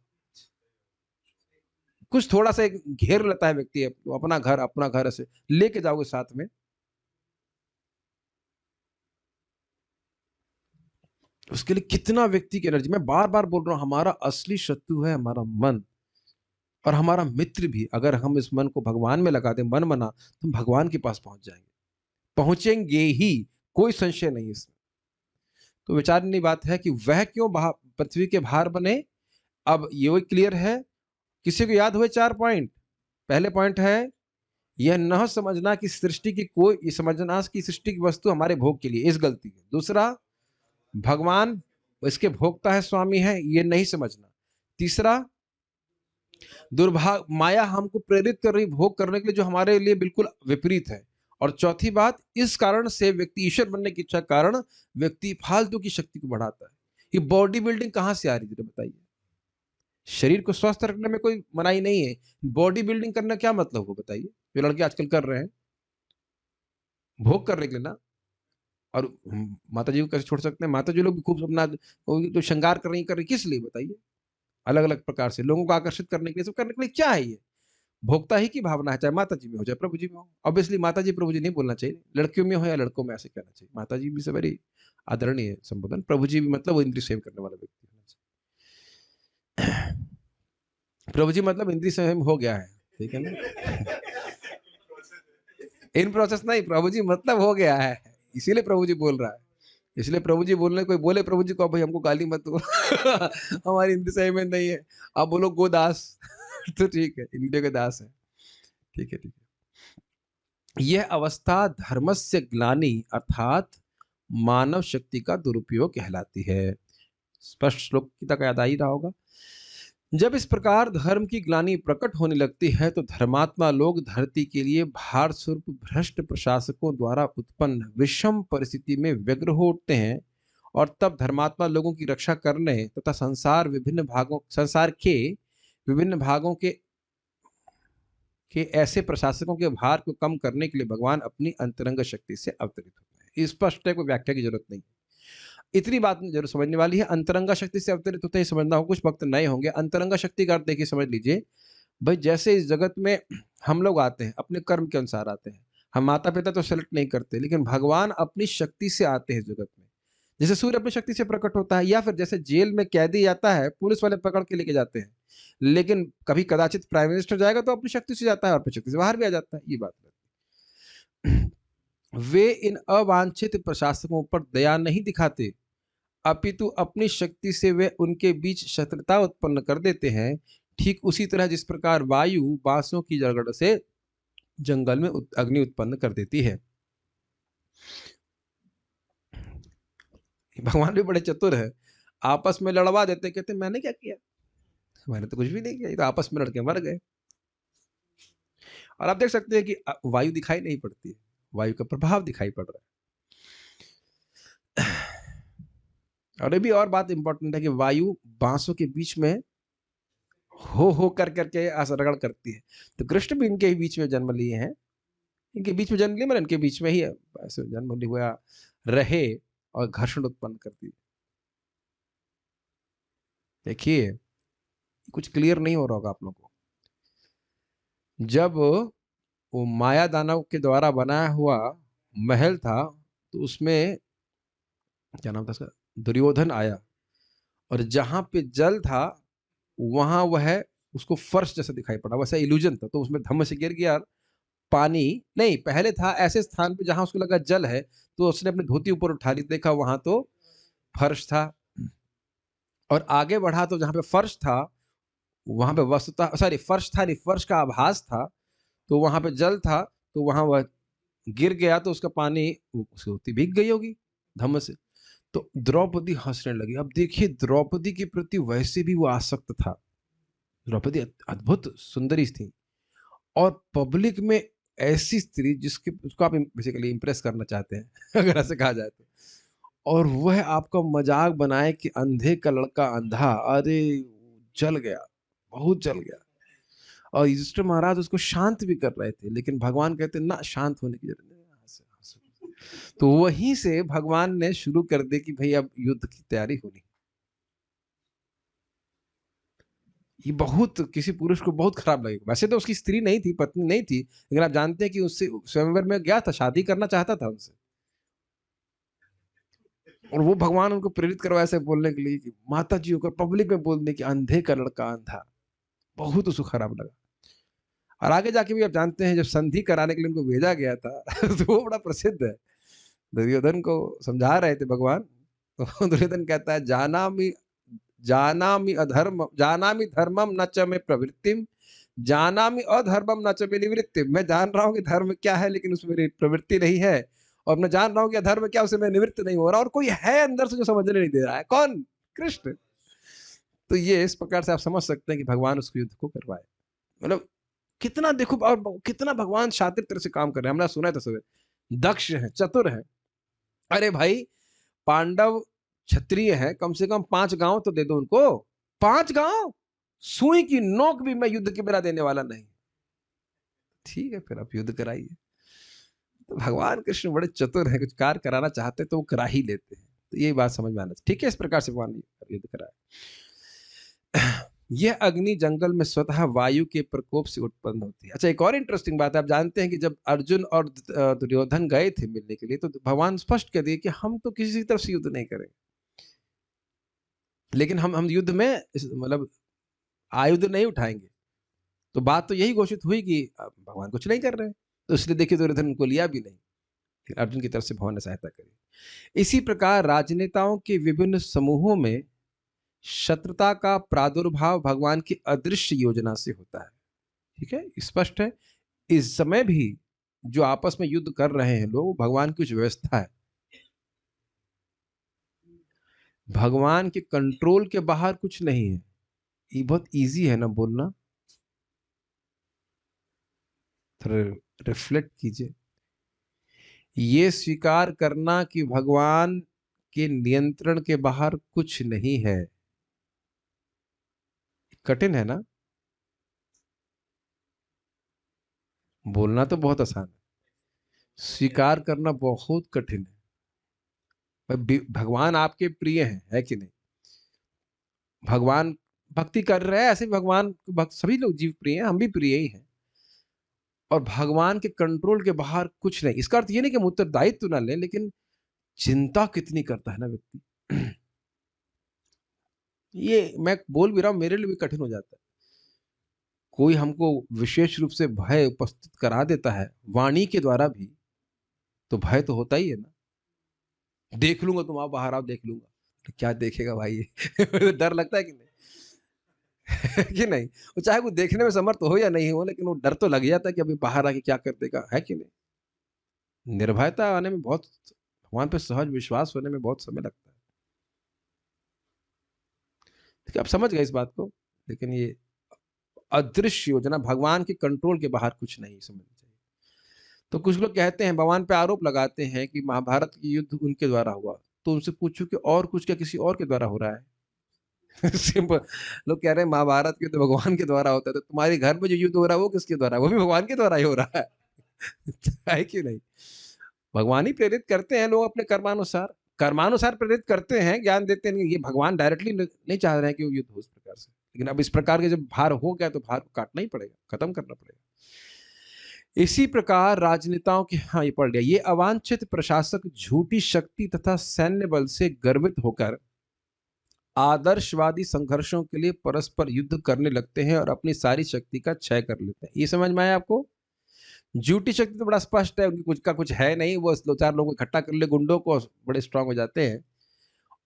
S1: कुछ थोड़ा सा एक घेर लेता है व्यक्ति, अपना घर ऐसे लेके जाओगे साथ में, उसके लिए कितना व्यक्ति की एनर्जी। मैं बार बार बोल रहा हूं, हमारा असली शत्रु है हमारा मन, और हमारा मित्र भी। अगर हम इस मन को भगवान में लगा दें, मन मना, तो हम भगवान के पास पहुंच जाएंगे, पहुंचेंगे ही, कोई संशय नहीं इसमें। तो विचारनीय बात है कि वह क्यों पृथ्वी के भार बने। अब ये क्लियर है? किसी को याद हुए 4 पॉइंट? पहले पॉइंट है, यह न समझना कि सृष्टि की कोई ये समझना कि सृष्टि की वस्तु हमारे भोग के लिए, इस गलती है। दूसरा, भगवान इसके भोक्ता है, स्वामी है, ये नहीं समझना। तीसरा, दुर्भाग माया हमको प्रेरित कर रही भोग करने के लिए जो हमारे लिए बिल्कुल विपरीत है। और चौथी बात, इस कारण से व्यक्ति ईश्वर बनने की इच्छा के कारण व्यक्ति फालतू की शक्ति को बढ़ाता है। ये बॉडी बिल्डिंग कहाँ से आ रही है बताइए? शरीर को स्वस्थ रखने में कोई मनाही नहीं है, बॉडी बिल्डिंग करना क्या मतलब हो बताइए? जो लड़के आजकल कर रहे हैं, भोग करने के लिए ना। और माता जी को कैसे छोड़ सकते हैं? माता जी लोग भी खूब अपना तो श्रृंगार कर रही किस लिए बताइए? अलग अलग प्रकार से लोगों को आकर्षित करने के लिए, सब करने के लिए क्या है ये? भोक्ता ही की भावना है, चाहे माता जी में हो चाहे प्रभु जी में हो। ऑब्वियसली माता जी प्रभु जी नहीं बोलना चाहिए, लड़कियों में हो या लड़कों में ऐसे कहना चाहिए। माता जी भी से वेरी आदरणीय संबोधन, प्रभु जी भी मतलब वो इंद्रिय सेव करने वाला व्यक्ति होना चाहिए। प्रभु जी मतलब इंद्रिय सेव हो गया है, ठीक है ना? इन प्रोसेस नहीं, प्रभु जी मतलब हो गया है, इसीलिए प्रभु जी बोल रहा है। इसलिए प्रभु जी बोलने, कोई बोले प्रभु जी को भाई हमको गाली मत दो हमारी इंद्रिय संयम में नहीं है, आप बोलो गोदास तो ठीक है, इंद्रिय के दास है, ठीक है ठीक है। यह अवस्था धर्मस्य ग्लानि अर्थात मानव शक्ति का दुरुपयोग कहलाती है। स्पष्ट श्लोक की तक याद आ ही रहा होगा। जब इस प्रकार धर्म की ग्लानि प्रकट होने लगती है तो धर्मात्मा लोग धरती के लिए भार स्वरूप भ्रष्ट प्रशासकों द्वारा उत्पन्न विषम परिस्थिति में व्यग्र हो उठते हैं, और तब धर्मात्मा लोगों की रक्षा करने तथा संसार के विभिन्न भागों के ऐसे प्रशासकों के भार को कम करने के लिए भगवान अपनी अंतरंग शक्ति से अवतरित होते हैं। स्पष्ट है, कोई व्याख्या की जरूरत नहीं। इतनी बात जरूर समझने वाली है, अंतरंगा शक्ति से अवतरित होते ही समझना हो, कुछ भक्त नए होंगे। अंतरंगा शक्ति का अर्थ देखिए, समझ लीजिए भाई, जैसे इस जगत में हम लोग आते हैं, अपने कर्म के अनुसार आते हैं। हम माता पिता तो सेलेक्ट नहीं करते, लेकिन भगवान अपनी शक्ति से आते हैं जगत में। जैसे सूर्य अपनी शक्ति से प्रकट होता है, या फिर जैसे जेल में कैदी आता है, पुलिस वाले पकड़ के लेके जाते हैं, लेकिन कभी कदाचित प्राइम मिनिस्टर जाएगा तो अपनी शक्ति से जाता है और अपनी शक्ति से बाहर भी आ जाता है। ये बात है। वे इन अवांछित प्रशासकों पर दया नहीं दिखाते, अपितु अपनी शक्ति से वे उनके बीच शत्रुता उत्पन्न कर देते हैं। ठीक उसी तरह जिस प्रकार वायु बांसों की जड़गड़ से जंगल में अग्नि उत्पन्न कर देती है। भगवान भी बड़े चतुर है, आपस में लड़वा देते, कहते मैंने क्या किया, मैंने तो कुछ भी नहीं किया, ये तो आपस में लड़के मर गए। और आप देख सकते हैं कि वायु दिखाई नहीं पड़ती है, वायु का प्रभाव दिखाई पड़ रहा है। और ये भी और बात इंपॉर्टेंट है कि वायु बांसों के बीच में हो कर करके रगड़ करती है। तो कृष्ण भी इनके बीच में जन्म लिए हैं, इनके बीच में जन्म लिए, मतलब इनके बीच में ही ऐसे जन्म हुआ रहे और घर्षण उत्पन्न करती है। देखिए कुछ क्लियर नहीं हो रहा होगा आप लोगों को। जब वो माया दानव के द्वारा बनाया हुआ महल था, तो उसमें क्या नाम था उसका, दुर्योधन आया, और जहां पे जल था वहां वह उसको फर्श जैसा दिखाई पड़ा, वैसा इल्यूजन था। तो उसमें धम्म से गिर गया, पानी नहीं, पहले था ऐसे स्थान पे जहां उसको लगा जल है, तो उसने अपनी धोती ऊपर उठा ली, देखा वहां तो फर्श था। और आगे बढ़ा तो जहां पे फर्श था वहां पे वस्तुता, सॉरी फर्श था नहीं, फर्श का आभास था, तो वहां पे जल था, तो वहां वह गिर गया, तो उसका पानी उसकी धोती भीग गई होगी धम्म से। तो द्रौपदी हंसने लगी। अब देखिए द्रौपदी के प्रति वैसे भी वो आसक्त था। द्रौपदी अद्भुत सुंदरी थी, और पब्लिक में ऐसी स्त्री जिसके उसको आप बेसिकली इंप्रेस करना चाहते हैं अगर ऐसे कहा जाए तो, और वह आपका मजाक बनाए कि अंधे का लड़का अंधा, अरे जल गया, बहुत जल गया। और युधिष्ठिर महाराज उसको शांत भी कर रहे थे, लेकिन भगवान कहते ना, शांत होने की जरूरत नहीं। तो वहीं से भगवान ने शुरू कर दी कि भाई अब युद्ध की तैयारी होनी। ये बहुत किसी पुरुष को बहुत खराब लगेगा। वैसे तो उसकी स्त्री नहीं थी, पत्नी नहीं थी, लेकिन आप जानते हैं कि उससे स्वयंवर में गया था, शादी करना चाहता था उनसे, और वो भगवान उनको प्रेरित करवा ऐसे बोलने के लिए कि माता जी होकर पब्लिक में बोलने की अंधे का लड़का अंधा, बहुत उसको खराब लगा। और आगे जाके भी आप जानते हैं जब संधि कराने के लिए उनको भेजा गया था तो वो बड़ा प्रसिद्ध है। दुर्योधन को समझा रहे थे भगवान, तो दुर्योधन कहता है जानामि धर्मम न च मे प्रवृत्तिम जानामि अधर्मम न च मे निवृत्ति, मैं जान रहा हूँ कि धर्म क्या है लेकिन उसमें मेरी प्रवृत्ति नहीं है, और मैं जान रहा हूँ कि अधर्म क्या, उससे मैं निवृत्त नहीं हो रहा, और कोई है अंदर से जो समझने नहीं दे रहा है। कौन? कृष्ण। तो ये इस प्रकार से आप समझ सकते हैं कि भगवान उस युद्ध को करवाए। मतलब कितना देखो, और कितना भगवान शातिर तरह से काम कर रहे हैं। हमने सुना है तो सुबह, दक्ष है, चतुर है। अरे भाई, पांडव क्षत्रिय है, कम से कम 5 गांव तो दे दो उनको। 5 गांव, सुई की नोक भी मैं युद्ध के बिना देने वाला नहीं। ठीक है, फिर आप युद्ध कराइए। तो भगवान कृष्ण बड़े चतुर हैं, कुछ कार्य कराना चाहते तो वो करा ही लेते हैं। तो यही बात समझ में आना चाहिए। ठीक है, इस प्रकार से भगवान ने युद्ध कराया। यह अग्नि जंगल में स्वतः वायु के प्रकोप से उत्पन्न होती है। अच्छा, एक और इंटरेस्टिंग बात है, आप जानते हैं कि जब अर्जुन और दुर्योधन गए थे मिलने के लिए, तो भगवान स्पष्ट कह दिए कि हम तो किसी तरफ से युद्ध नहीं करेंगे, लेकिन हम युद्ध में मतलब आयुध नहीं उठाएंगे। तो बात तो यही घोषित हुई कि भगवान कुछ नहीं कर रहे हैं, तो इसलिए देखिए दुर्योधन को लिया भी नहीं, फिर अर्जुन की तरफ से भगवान ने सहायता करी। इसी प्रकार राजनेताओं के विभिन्न समूहों में शत्रुता का प्रादुर्भाव भगवान की अदृश्य योजना से होता है। ठीक है, स्पष्ट है। इस समय भी जो आपस में युद्ध कर रहे हैं लोग, भगवान की कुछ व्यवस्था है। भगवान के कंट्रोल के बाहर कुछ नहीं है। ये बहुत इजी है ना बोलना, रिफ्लेक्ट कीजिए। ये स्वीकार करना कि भगवान के नियंत्रण के बाहर कुछ नहीं है, कठिन है ना। बोलना तो बहुत आसान है, स्वीकार करना बहुत कठिन है। भगवान आपके प्रिय हैं, है कि नहीं? भगवान भक्ति कर रहे हैं, ऐसे भगवान भक्त सभी लोग जीव प्रिय हैं, हम भी प्रिय ही हैं। और भगवान के कंट्रोल के बाहर कुछ नहीं। इसका अर्थ ये नहीं कि हम उत्तरदायित्व ना लें, लेकिन चिंता कितनी करता है ना व्यक्ति। ये मैं बोल भी रहा हूं, मेरे लिए भी कठिन हो जाता है। कोई हमको विशेष रूप से भय उपस्थित करा देता है वाणी के द्वारा भी, तो भय तो होता ही है ना। देख लूंगा, तुम आओ बाहर आओ, देख लूंगा। तो क्या देखेगा भाई? डर लगता है कि नहीं? कि नहीं? वो चाहे वो देखने में समर्थ हो या नहीं हो, लेकिन वो डर तो लग जाता है कि अभी बाहर आके क्या कर देगा, है कि नहीं? निर्भयता आने में बहुत, भगवान पे सहज विश्वास होने में बहुत समय लगता है। ठीक है, आप समझ गए इस बात को। लेकिन ये अदृश्य योजना, भगवान के कंट्रोल के बाहर कुछ नहीं, समझना चाहिए। तो कुछ लोग कहते हैं, भगवान पे आरोप लगाते हैं कि महाभारत की युद्ध उनके द्वारा हुआ। तो उनसे पूछो कि और कुछ क्या किसी और के द्वारा हो रहा है? सिंपल। लोग कह रहे हैं महाभारत युद्ध भगवान के द्वारा होता है, तो तुम्हारे घर में जो युद्ध हो रहा है वो किसके द्वारा? वो भी भगवान के द्वारा ही हो रहा है। है कि नहीं? भगवान ही प्रेरित करते हैं, लोग अपने कर्मानुसार, कर्मानुसार प्रेरित करते हैं, ज्ञान देते हैं। ये भगवान डायरेक्टली नहीं चाह रहे हैं कि वो युद्ध हो इस प्रकार से। लेकिन अब इस प्रकार के जब भार हो गया, तो भार को काटना ही पड़ेगा, खत्म करना पड़ेगा। इसी प्रकार राजनेताओं के, हाँ ये पढ़ लिया, ये अवांछित प्रशासक झूठी शक्ति तथा सैन्य बल से गर्वित होकर आदर्शवादी संघर्षों के लिए परस्पर युद्ध करने लगते हैं और अपनी सारी शक्ति का क्षय कर लेते हैं। ये समझ में आया आपको? झूठी शक्ति तो बड़ा स्पष्ट है, उनकी कुछ का कुछ है नहीं, वो 2-4 लोगों को इकट्ठा कर ले, गुंडों को, बड़े स्ट्रांग हो जाते हैं।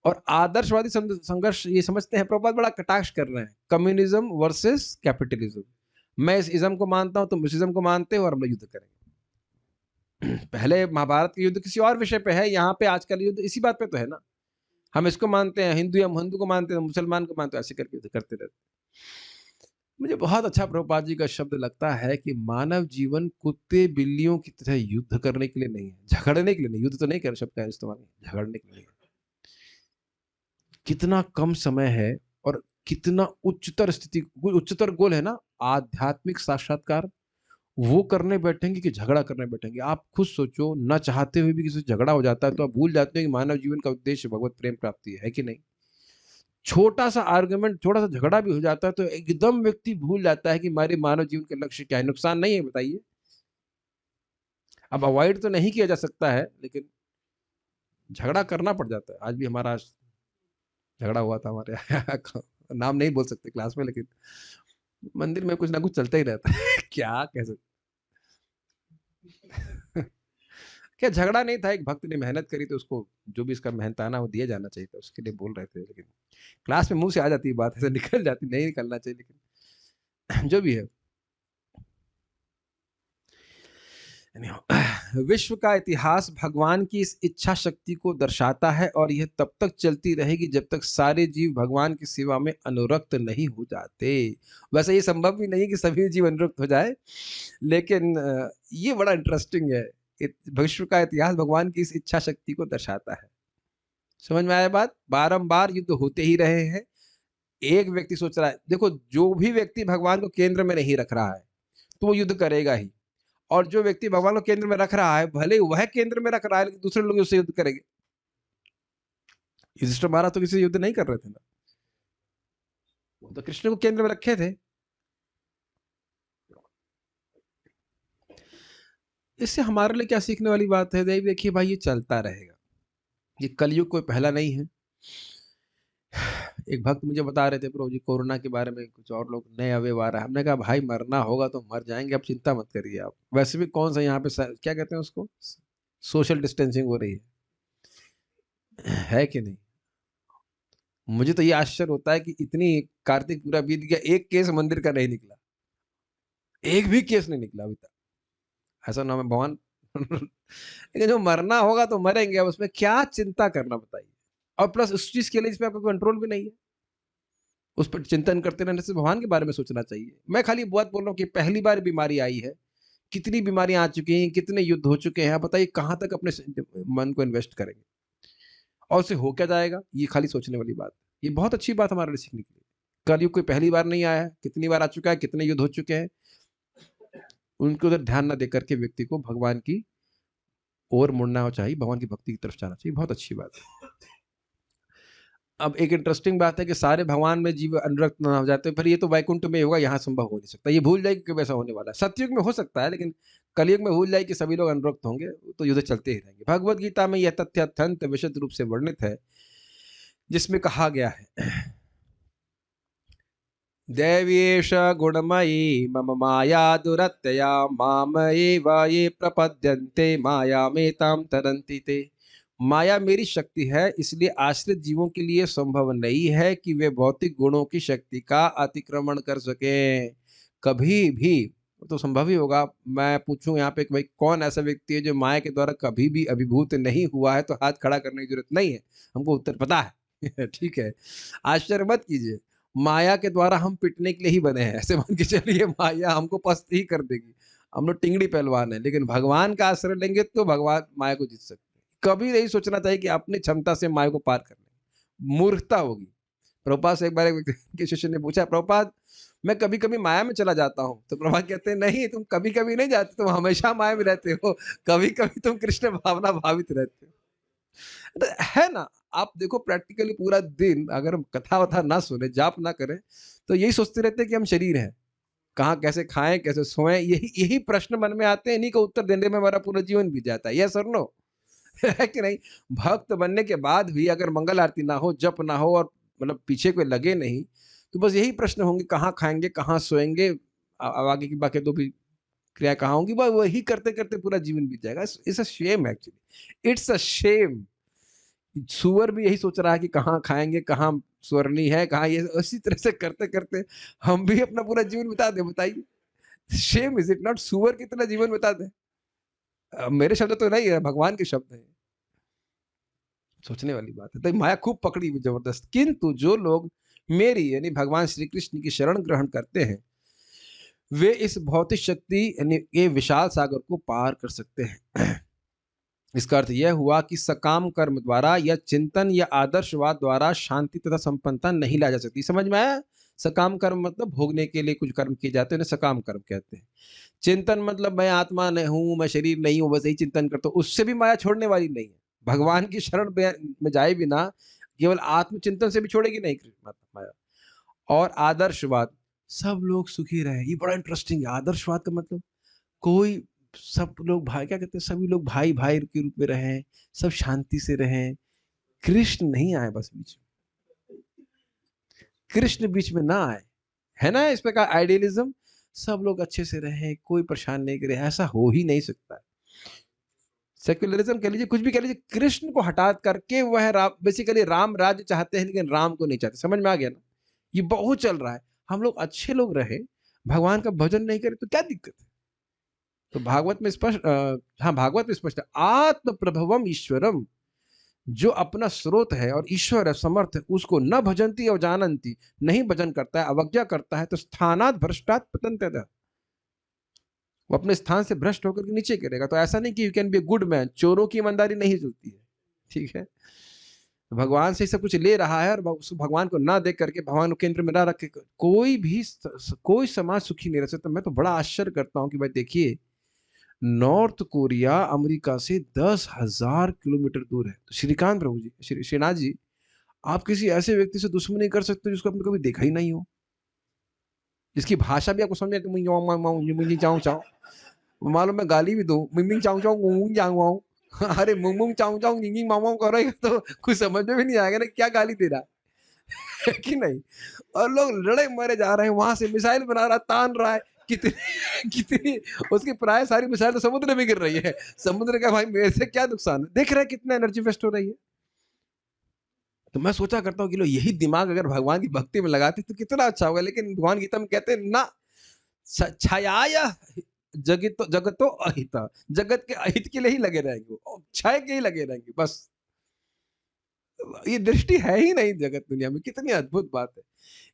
S1: और आदर्शवादी संघर्ष ये समझते हैं, प्रभुपाद बड़ा कटाक्ष कर रहे हैं, कम्युनिज्म वर्सेस कैपिटलिज्म। मैं इस इज्म को मानता हूं, तुम इस इज्म को मानते हो, और हम लोग युद्ध करेंगे। पहले महाभारत का युद्ध किसी और विषय पे है, यहाँ पे आजकल युद्ध इसी बात पे तो है ना। हम इसको मानते हैं हिंदू, हम हिंदू को मानते हैं, मुसलमान को मानते हैं, ऐसे करके युद्ध करते रहते। मुझे बहुत अच्छा प्रभुपाद जी का शब्द लगता है कि मानव जीवन कुत्ते बिल्लियों की तरह युद्ध करने के लिए नहीं है, झगड़ने के लिए नहीं। युद्ध तो नहीं कर शब्द का इस्तेमाल, झगड़ने के लिए। कितना कम समय है, और कितना उच्चतर स्थिति, उच्चतर गोल है ना, आध्यात्मिक साक्षात्कार, वो करने बैठेंगे कि झगड़ा करने बैठेंगे? आप खुद सोचो, ना चाहते हुए भी किसी से झगड़ा हो जाता है, तो आप भूल जाते हैं कि मानव जीवन का उद्देश्य भगवत प्रेम प्राप्ति है कि नहीं? छोटा सा आर्गुमेंट, थोड़ा सा झगड़ा भी हो जाता है, तो एकदम व्यक्ति भूल जाता है कि हमारे मानव जीवन का लक्ष्य क्या है। नुकसान नहीं है, बताइए? अब अवॉइड तो नहीं किया जा सकता है, लेकिन झगड़ा करना पड़ जाता है। आज भी हमारा झगड़ा हुआ था हमारे यहाँ। नाम नहीं बोल सकते क्लास में, लेकिन मंदिर में कुछ ना कुछ चलता ही रहता है। क्या कह सकते। क्या झगड़ा नहीं था, एक भक्त ने मेहनत करी, तो उसको जो भी इसका मेहनताना वो दिया जाना चाहिए था, उसके लिए बोल रहे थे। लेकिन क्लास में मुंह से आ जाती है बात, ऐसे निकल जाती, नहीं निकलना चाहिए, लेकिन जो भी है। विश्व का इतिहास भगवान की इस इच्छा शक्ति को दर्शाता है और यह तब तक चलती रहेगी जब तक सारे जीव भगवान की सेवा में अनुरक्त नहीं हो जाते। वैसे ये संभव भी नहीं है कि सभी जीव अनुरक्त हो जाए, लेकिन ये बड़ा इंटरेस्टिंग है। विश्व का इतिहास भगवान की इस इच्छा शक्ति को दर्शाता है। समझ में आया बात? बारंबार युद्ध होते ही रहे हैं। एक व्यक्ति सोच रहा है, देखो जो भी व्यक्ति भगवान को केंद्र में नहीं रख रहा है तो वो युद्ध करेगा ही, और जो व्यक्ति भगवान को केंद्र में रख रहा है भले ही वह केंद्र में रख रहा है लेकिन दूसरे लोग उससे युद्ध करेंगे। युधिष्ठिर महाराज तो किसी से युद्ध नहीं कर रहे थे ना, वो तो कृष्ण को केंद्र में रखे थे। इससे हमारे लिए क्या सीखने वाली बात है? देखिए भाई, ये चलता रहेगा, ये कलयुग कोई पहला नहीं है। एक भक्त मुझे बता रहे थे, प्रभु जी कोरोना के बारे में कुछ और लोग नए अवेय आ रहा है। हमने कहा भाई मरना होगा तो मर जाएंगे, आप चिंता मत करिए। आप वैसे भी कौन सा यहाँ पे क्या कहते हैं उसको, सोशल डिस्टेंसिंग हो रही है कि नहीं? मुझे तो ये आश्चर्य होता है कि इतनी कार्तिक पूरा बीत गया, एक केस मंदिर का नहीं निकला, एक भी केस नहीं निकला अभी तक। ऐसा नाम है भगवान। लेकिन जो मरना होगा तो मरेंगे, अब उसमें क्या चिंता करना बताइए। और प्लस उस चीज के लिए जिसमें आपका कंट्रोल भी नहीं है, उस पर चिंतन करते रहने से भगवान के बारे में सोचना चाहिए। मैं खाली बात बोल रहा हूँ कि पहली बार बीमारी आई है, कितनी बीमारियां आ चुकी हैं, कितने युद्ध हो चुके हैं, आप बताइए कहाँ तक अपने मन को इन्वेस्ट करेंगे और उसे हो क्या जाएगा। ये खाली सोचने वाली बात, ये बहुत अच्छी बात हमारे लिए सीखने के लिए। कलयुग कोई पहली बार नहीं आया है, कितनी बार आ चुका है, कितने युद्ध हो चुके हैं। उनके उधर ध्यान न देकर के व्यक्ति को भगवान की ओर मुड़ना चाहिए, भगवान की भक्ति की तरफ जाना चाहिए। बहुत अच्छी बात है। अब एक इंटरेस्टिंग बात है कि सारे भगवान में जीव अनुरक्त न हो जाते, फिर ये तो वैकुंठ में होगा, यहाँ संभव हो नहीं सकता। ये भूल जाएगी कि वैसा होने वाला है। सतयुग में हो सकता है, लेकिन कलयुग में भूल जाए कि सभी लोग अनुरक्त होंगे, तो युद्ध चलते ही रहेंगे। भगवत गीता में यह तथ्य अत्यंत विशद रूप से वर्णित है, जिसमें कहा गया है, दैवीश गुणमयी मम माया दुरत्यया माम एव ये प्रपद्यन्ते माया में ताम तरन्ति ते। माया मेरी शक्ति है, इसलिए आश्रित जीवों के लिए संभव नहीं है कि वे भौतिक गुणों की शक्ति का अतिक्रमण कर सकें कभी भी। तो संभव ही होगा। मैं पूछूं यहाँ पे कि भाई कौन ऐसा व्यक्ति है जो माया के द्वारा कभी भी अभिभूत नहीं हुआ है, तो हाथ खड़ा करने की जरूरत नहीं है, हमको उत्तर पता है। ठीक है, आश्चर्य मत कीजिए। माया के द्वारा हम पिटने के लिए ही बने हैं, ऐसे मान के चलिए माया हमको पस्त ही कर देगी। हम लोग टिंगड़ी पहलवान है, लेकिन भगवान का आश्रय लेंगे तो भगवान माया को जीत सकते। कभी नहीं सोचना चाहिए कि अपनी क्षमता से माया को पार कर लें, मूर्खता होगी। प्रभुपाद से एक बार एक के शिष्य ने पूछा, प्रभुपाद मैं कभी कभी माया में चला जाता हूँ। तो प्रभुपाद कहते हैं नहीं, तुम कभी कभी नहीं जाते, तुम हमेशा माया में रहते हो। कभी कभी तुम कृष्ण भावना भावित रहते हो, तो है ना। आप देखो प्रैक्टिकली पूरा दिन अगर हम कथा वथा ना सुने, जाप ना करें, तो यही सोचते रहते हैं कि हम शरीर हैं, कहाँ कैसे खाएं कैसे सोएं, यही यही प्रश्न मन में आते हैं। इन्हीं को उत्तर देने में हमारा पूरा जीवन बीत जाता है। यस और नो? है कि नहीं? भक्त बनने के बाद भी अगर मंगल आरती ना हो, जप ना हो, और मतलब पीछे कोई लगे नहीं, तो बस यही प्रश्न होंगे, कहाँ खाएँगे, कहाँ सोएँगे, आगे की बाकी तो भी क्रिया कहाँ होंगी, बस वही करते-करते पूरा जीवन बीत जाएगा। It's a shame actually, it's a shame. सूअर भी यही सोच रहा है कि कहाँ खाएँगे, कहाँ सुअरनी है, कहाँ ये, उसी तरह से करते-करते हम भी अपना पूरा जीवन बिता दें, बताइए। Shame is it not? सूअर कितना जीवन बिता दें। मेरे शब्द तो नहीं है, भगवान के शब्द हैं। सोचने वाली बात है। तो माया खूब पकड़ी हुई जबरदस्त, किंतु जो लोग मेरी यानी भगवान श्री कृष्ण की शरण ग्रहण करते हैं, वे इस भौतिक शक्ति यानी ये विशाल सागर को पार कर सकते हैं। इसका अर्थ यह हुआ कि सकाम कर्म द्वारा या चिंतन या आदर्शवाद द्वारा शांति तथा संपन्नता नहीं ला जा सकती। समझ में आया? सकाम कर्म मतलब भोगने के लिए कुछ कर्म किए जाते हैं, उन्हें सकाम कर्म कहते हैं। चिंतन मतलब मैं आत्मा नहीं हूँ, मैं शरीर नहीं हूँ, बस यही चिंतन करता हूँ, उससे भी माया छोड़ने वाली नहीं है। भगवान की शरण में जाए बिना केवल आत्मचिंतन से भी छोड़ेगी नहीं माया। और आदर्शवाद, सब लोग सुखी रहे, ये बड़ा इंटरेस्टिंग है। आदर्शवाद का मतलब कोई, सब लोग भाई क्या कहते हैं, सभी लोग भाई भाई के रूप में रहें, सब शांति से रहें। कृष्ण नहीं आए बस बीच में, कृष्ण बीच में ना आए, है ना इस प्रकार आइडियलिज्म। सब लोग अच्छे से रहें, कोई परेशान नहीं करे, ऐसा हो ही नहीं सकता है। सेक्युलरिज्म कह लीजिए, कुछ भी कह लीजिए, कृष्ण को हटा करके वह राम, बेसिकली राम राज्य चाहते हैं लेकिन राम को नहीं चाहते। समझ में आ गया ना? ये बहुत चल रहा है। हम लोग अच्छे लोग रहे, भगवान का भजन नहीं करें तो क्या दिक्कत है? तो भागवत में स्पष्ट हाँ, भागवत में स्पष्ट है, आत्म प्रभवम ईश्वरम, जो अपना स्रोत है और ईश्वर है, समर्थ है, उसको न भजंती और जानंती, नहीं भजन करता है, अवज्ञा करता है, तो स्थानात भ्रष्टात पतंत्यतः, वो अपने स्थान से भ्रष्ट होकर के नीचे गिरेगा। तो ऐसा नहीं कि you can be a good man, चोरों की ईमानदारी नहीं चलती है, ठीक है। भगवान से सब कुछ ले रहा है और उस भगवान को ना देख करके, भगवान को केंद्र में ना रख के कोई भी कोई समाज सुखी नहीं रह सकता। मैं तो बड़ा आश्चर्य करता हूँ कि भाई देखिए, नॉर्थ कोरिया अमेरिका से 10,000 किलोमीटर दूर है। तो श्रीकांत प्रभु जी, श्रीनाथ जी, आप किसी ऐसे व्यक्ति से दुश्मनी कर सकते हो जिसको आपने कभी देखा ही नहीं हो, जिसकी भाषा भी आपको समझ में मालूम, मैं गाली भी दूं, मिंग चाऊ चाऊ गुंग जाऊं आऊं, अरे मुंग मुंग चाऊ चाऊ निंग माऊ करेगा तो कुछ समझ में भी नहीं आएगा ना क्या गाली दे रहा है कि नहीं। और लोग लड़े मरे जा रहे हैं, वहां से मिसाइल बना रहा, तान रहा है, कितनी कितनी उसकी प्राय सारी मिसाइल तो समुद्र में गिर रही है। समुद्र का भाई मेरे से क्या नुकसान है, देख रहे हैं कितना एनर्जी वेस्ट हो रही है। तो मैं सोचा करता हूँ कि लो यही दिमाग अगर भगवान की भक्ति में लगाते तो कितना अच्छा होगा। लेकिन भगवान गीता में कहते हैं ना, छाया जगतो अहित, जगत के अहित के लिए ही लगे रहेंगे, क्षय के ही लगे रहेंगे बस। ये दृष्टि है ही नहीं जगत दुनिया में, कितनी अद्भुत बात है।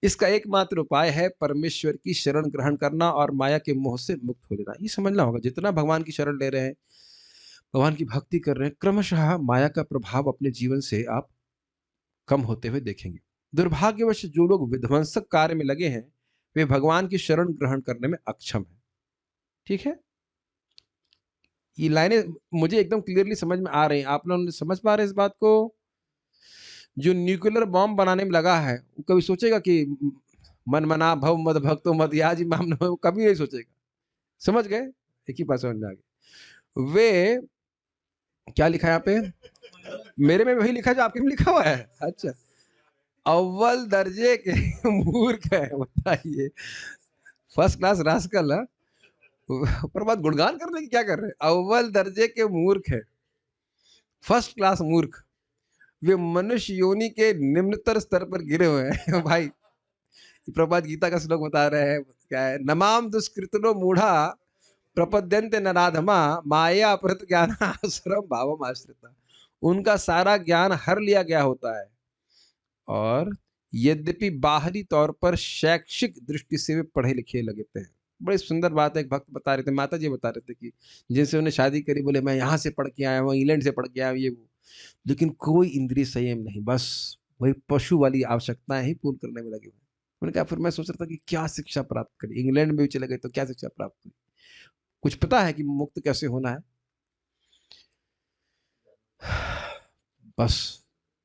S1: इसका एकमात्र उपाय है परमेश्वर की शरण ग्रहण करना और माया के मोह से मुक्त हो लेना। ये समझना होगा, जितना भगवान की शरण ले रहे हैं, भगवान की भक्ति कर रहे हैं, क्रमशः माया का प्रभाव अपने जीवन से आप कम होते हुए देखेंगे। दुर्भाग्यवश जो लोग विध्वंसक कार्य में लगे हैं, वे भगवान की शरण ग्रहण करने में अक्षम है, ठीक है। ये लाइनें मुझे एकदम क्लियरली समझ में आ रही हैं, आप लोग समझ पा रहे हैं इस बात को। जो न्यूक्लियर बॉम्ब बनाने में लगा है, वो कभी सोचेगा कि मन मना भव मद भक्तो मद याजी माम नमः, वो कभी नहीं सोचेगा। समझ गए, एक ही बात समझ में आ गई। वे क्या लिखा है यहाँ पे, मेरे में वही लिखा है जो आपके में लिखा हुआ है। अच्छा, अव्वल दर्जे के मूर्ख है, बताइए, फर्स्ट क्लास रास्कल है, पर बात गुणगान करने की क्या कर रहे हैं। अव्वल दर्जे के मूर्ख है, फर्स्ट क्लास मूर्ख, वे मनुष्य योनि के निम्नतर स्तर पर गिरे हुए हैं। भाई प्रभात गीता का श्लोक बता रहे हैं, क्या है, नमाम दुष्कृतनो मूढ़ा प्रपद्यन्ते नराधमा माया अपहृत ज्ञान आश्रम भावम आश्रिता। उनका सारा ज्ञान हर लिया गया होता है, और यद्यपि बाहरी तौर पर शैक्षिक दृष्टि से वे पढ़े लिखे लगते हैं। बड़ी सुंदर बात है, एक भक्त बता रहे थे, माता जी बता रहे थे कि जिनसे उन्हें शादी करी, बोले मैं यहाँ से पढ़ के आया हूँ, इंग्लैंड से पढ़ के आया हूँ, ये वो, लेकिन कोई इंद्रिय संयम नहीं, बस वही पशु वाली आवश्यकताएं ही पूर्ण करने में लगे हुए। उन्होंने कहा, फिर मैं सोच रहा था कि क्या शिक्षा प्राप्त करी, इंग्लैंड में भी चले गए तो क्या शिक्षा प्राप्त हुई, कुछ पता है कि मुक्त कैसे होना है। बस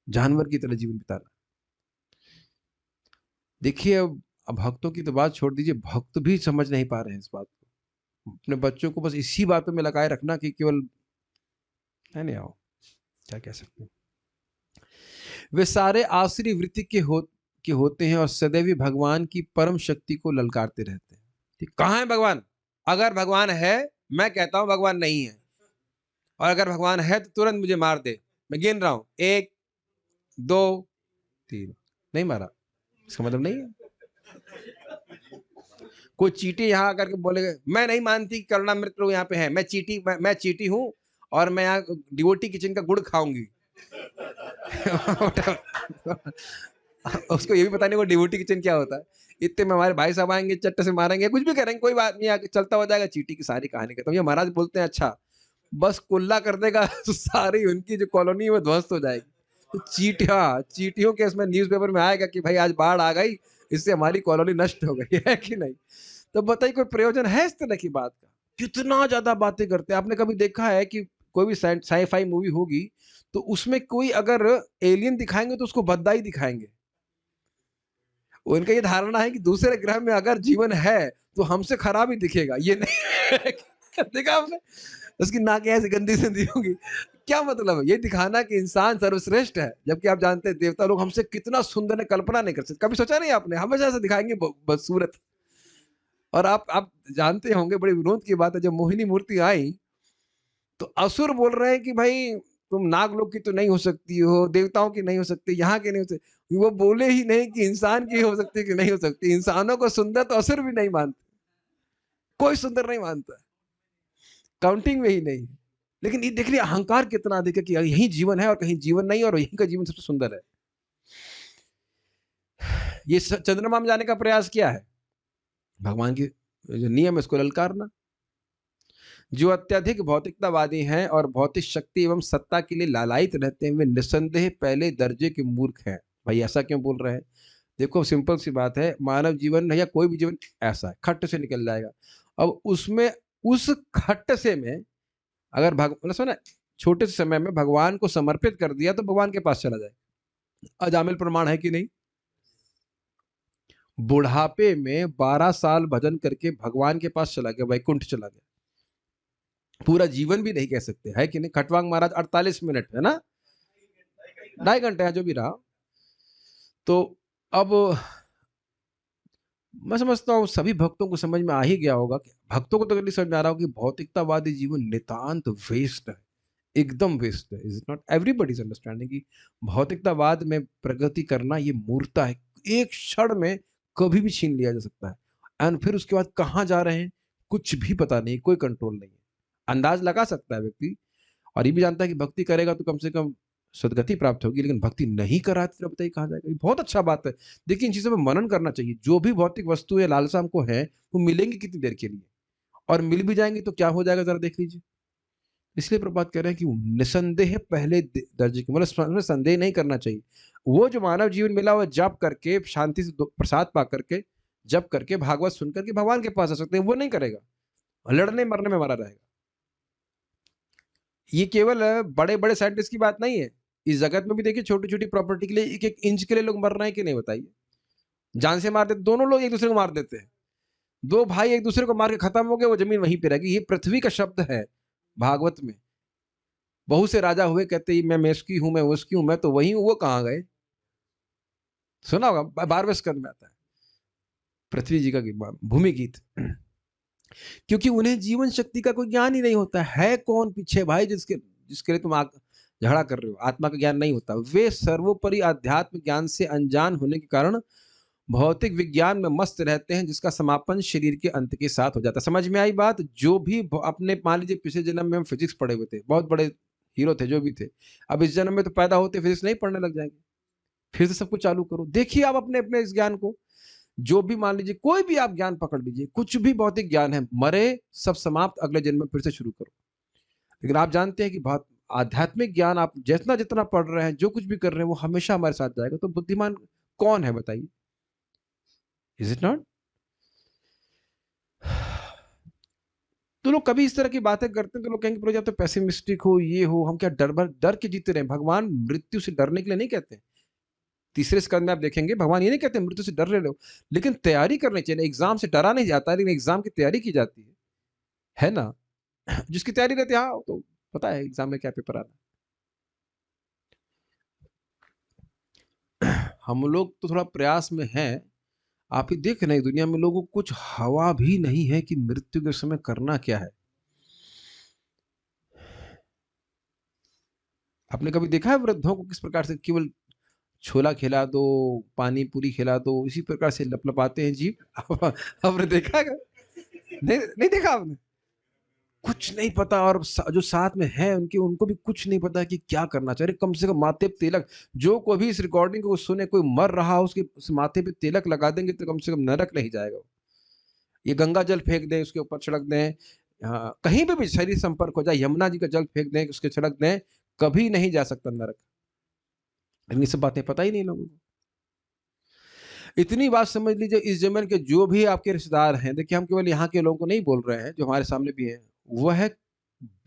S1: जानवर की तरह जीवन बिताना। देखिए, अब भक्तों की तो बात छोड़ दीजिए, भक्त भी समझ नहीं पा रहे हैं इस बात को। अपने बच्चों को बस इसी बातों में लगाए रखना कि केवल है नहीं, आओ क्या कह सकते हैं। वे सारे आसुरी वृत्ति के होते हैं और सदैव ही भगवान की परम शक्ति को ललकारते रहते हैं। ठीक, कहाँ है भगवान? अगर भगवान है, मैं कहता हूं भगवान नहीं है, और अगर भगवान है तो तुरंत मुझे मार दे। मैं गिन रहा हूं, 1 2 3, नहीं मारा, इसका मतलब नहीं है। कोई चीटी यहाँ आकर के बोलेगा, मैं नहीं मानती कि करुणामृत प्रभु यहाँ पे है, मैं चीटी हूँ और मैं यहाँ डिवोटी किचन का गुड़ खाऊंगी। उसको ये भी पता नहीं वो डिवोटी किचन क्या होता है। इतने में हमारे भाई साहब आएंगे, चट्टे से मारेंगे, कुछ भी करेंगे, कोई बात नहीं, आगे चलता हो जाएगा। चीटी की सारी कहानी खत्म। ये महाराज बोलते हैं, अच्छा बस कुल्ला कर देगा तो सारी उनकी जो कॉलोनी है वो ध्वस्त हो जाएगी। तो चीटियों के इसमें न्यूज़पेपर में आएगा कि भाई आज बाढ़ आ गई, इससे हमारी कॉलोनी नष्ट हो गई, है कि नहीं। तो बताइए कोई प्रयोजन है इस तरह की बात का? कितना ज्यादा बातें करते हैं। आपने कभी देखा है कि कोई भी साई-फाई मूवी होगी तो उसमें कोई अगर एलियन दिखाएंगे तो उसको भद्दा ही दिखाएंगे। उनका ये धारणा है कि दूसरे ग्रह में अगर जीवन है तो हमसे खराब ही दिखेगा। ये नहीं देखा आपने, उसकी नाक ऐसी गंदी संदी होगी। क्या मतलब है? ये दिखाना कि इंसान सर्वश्रेष्ठ है, जबकि आप जानते हैं देवता लोग हमसे कितना सुंदर है, कल्पना नहीं कर सकते। कभी सोचा नहीं आपने? हमेशा ऐसा दिखाएंगे बदसूरत। और आप जानते होंगे, बड़ी विनोद की बात है, जब मोहिनी मूर्ति आई तो असुर बोल रहे हैं कि भाई तुम नागलोक की तो नहीं हो सकती हो, देवताओं की नहीं हो सकती, यहाँ की नहीं हो सकती। वो बोले ही नहीं कि इंसान की हो सकती कि नहीं हो सकती। इंसानों को सुंदर तो असुर भी नहीं मानते, कोई सुंदर नहीं मानता। काउंटिंग में ही नहीं है। लेकिन ये देख लिया अहंकार कितना अधिक है कि यही जीवन है और कहीं जीवन नहीं है और यहीं का जीवन सबसे सुंदर है। ये चंद्रमा में जाने का प्रयास किया है, भगवान की जो नियम है उसको ललकारना। जो अत्यधिक भौतिकतावादी हैं और भौतिक शक्ति एवं सत्ता के लिए लालायित रहते हैं वे निस्संदेह पहले दर्जे के मूर्ख हैं। भाई ऐसा क्यों बोल रहे हैं? देखो सिंपल सी बात है, मानव जीवन या कोई भी जीवन ऐसा है, खट्ट से निकल जाएगा। अब उसमें उस खट्ट से में अगर मतलब सुना छोटे से समय में भगवान को समर्पित कर दिया तो भगवान के पास चला जाए। अजामिल प्रमाण है कि नहीं? बुढ़ापे में 12 साल भजन करके भगवान के पास चला गया, वैकुंठ चला गया। पूरा जीवन भी नहीं कह सकते, है कि नहीं? खटवांग महाराज 48 मिनट, है ना, 2.5 घंटे है जो भी रहा। तो अब मैं समझता हूँ सभी भक्तों को समझ में आ ही गया होगा कि भक्तों को तो नहीं समझ में आ रहा होगा कि भौतिकतावादी जीवन नितांत वेस्ट है, एकदम वेस्ट है। Is it not? Everybody is understanding कि भौतिकतावाद में प्रगति करना ये मूर्खता है, एक क्षण में कभी भी छीन लिया जा सकता है। एंड फिर उसके बाद कहाँ जा रहे हैं कुछ भी पता नहीं, कोई कंट्रोल नहीं है। अंदाज लगा सकता है व्यक्ति और ये भी जानता है कि भक्ति करेगा तो कम से कम सदगति प्राप्त होगी, लेकिन भक्ति नहीं करा तो बताइए कहाँ जाएगा। ये बहुत अच्छा बात है। देखिए इन चीजों में मनन करना चाहिए। जो भी भौतिक वस्तु या लालसा हमको है वो मिलेंगी कितनी देर के लिए, और मिल भी जाएंगे तो क्या हो जाएगा जरा देख लीजिए। इसलिए प्रभात कह रहे हैं कि निसंदेह पहले दर्जे की, मतलब संदेह नहीं करना चाहिए। वो जो मानव जीवन मिला वो जप करके शांति से प्रसाद पा करके जप करके भागवत सुन करके भगवान के पास आ सकते हैं, वो नहीं करेगा, लड़ने मरने में मरा रहेगा। ये केवल बड़े बड़े साइंटिस्ट की बात नहीं है, इस जगत में भी देखिए छोटी छोटी प्रॉपर्टी के लिए एक एक इंच के लिए लोग मर रहे हैं कि नहीं बताइए। जान से मार देते, दोनों लोग एक दूसरे को मार देते हैं, दो भाई एक दूसरे को मार के खत्म हो गए, वो जमीन वहीं पे रहेगी। ये पृथ्वी का शब्द है भागवत में। बहुत से राजा हुए कहते ही मैं इसकी हूं, मैं उसकी हूं, मैं तो वही हूं, वो कहां गए? सुना होगा, 12वें स्कंद में आता है पृथ्वी जी का भूमि गीत। क्योंकि उन्हें जीवन शक्ति का कोई ज्ञान ही नहीं होता है। कौन पीछे भाई जिसके जिसके लिए तुम झगड़ा कर रहे हो? आत्मा का ज्ञान नहीं होता। वे सर्वोपरि आध्यात्म ज्ञान से अनजान होने के कारण भौतिक विज्ञान में मस्त रहते हैं, जिसका समापन शरीर के अंत के साथ हो जाता है। समझ में आई बात? जो भी अपने मान लीजिए पिछले जन्म में हम फिजिक्स पढ़े हुए थे, बहुत बड़े हीरो थे जो भी थे, अब इस जन्म में तो पैदा होते फिजिक्स नहीं पढ़ने लग जाएंगे, फिर से सब कुछ चालू करो। देखिए आप अपने अपने इस ज्ञान को, जो भी मान लीजिए कोई भी आप ज्ञान पकड़ लीजिए, कुछ भी भौतिक ज्ञान है, मरे सब समाप्त, अगले जन्म में फिर से शुरू करो। लेकिन आप जानते हैं कि आध्यात्मिक ज्ञान आप जितना जितना पढ़ रहे हैं, जो कुछ भी कर रहे हैं, वो हमेशा हमारे साथ जाएगा। तो बुद्धिमान कौन है बताइए? Is it not? तो लोग कभी इस तरह की बातें करते हैं तो लोग कहेंगे आप तो पैसिमिस्टिक हो, ये हो, हम क्या डर के जीते रहे? भगवान मृत्यु से डरने के लिए नहीं कहते। तीसरे स्कंद में आप देखेंगे भगवान ये नहीं कहते मृत्यु से डर रहे हो, लेकिन तैयारी करनी चाहिए। एग्जाम से डरा नहीं जाता, लेकिन एग्जाम की तैयारी की जाती है ना? जिसकी तैयारी रहती है, हाँ तो पता है एग्जाम में क्या पेपर आना। हम लोग तो थोड़ा प्रयास में हैं। आप ही देख रहे हैं दुनिया में लोगों को कुछ हवा भी नहीं है कि मृत्यु के समय करना क्या है। आपने कभी देखा है वृद्धों को किस प्रकार से केवल छोला खिला दो, पानी पूरी खिला दो, इसी प्रकार से लपलपाते हैं जीव? आपने देखा है? नहीं नहीं देखा आपने? कुछ नहीं पता, और जो साथ में है उनके उनको भी कुछ नहीं पता कि क्या करना चाहिए। कम से कम माथे पे तिलक, जो कोई भी इस रिकॉर्डिंग को सुने, कोई मर रहा हो उसके उस माथे पे तिलक लगा देंगे तो कम से कम नरक नहीं जाएगा। ये गंगा जल फेंक दें उसके ऊपर, छिड़क दें, कहीं पे भी शरीर संपर्क हो जाए, यमुना जी का जल फेंक दें उसके छिड़क दें, कभी नहीं जा सकता नरक। लेकिन ये सब बातें पता ही नहीं लोगों को। इतनी बात समझ लीजिए, इस जमीन के जो भी आपके रिश्तेदार हैं, देखिए हम केवल यहाँ के लोगों को नहीं बोल रहे हैं, जो हमारे सामने भी हैं, वह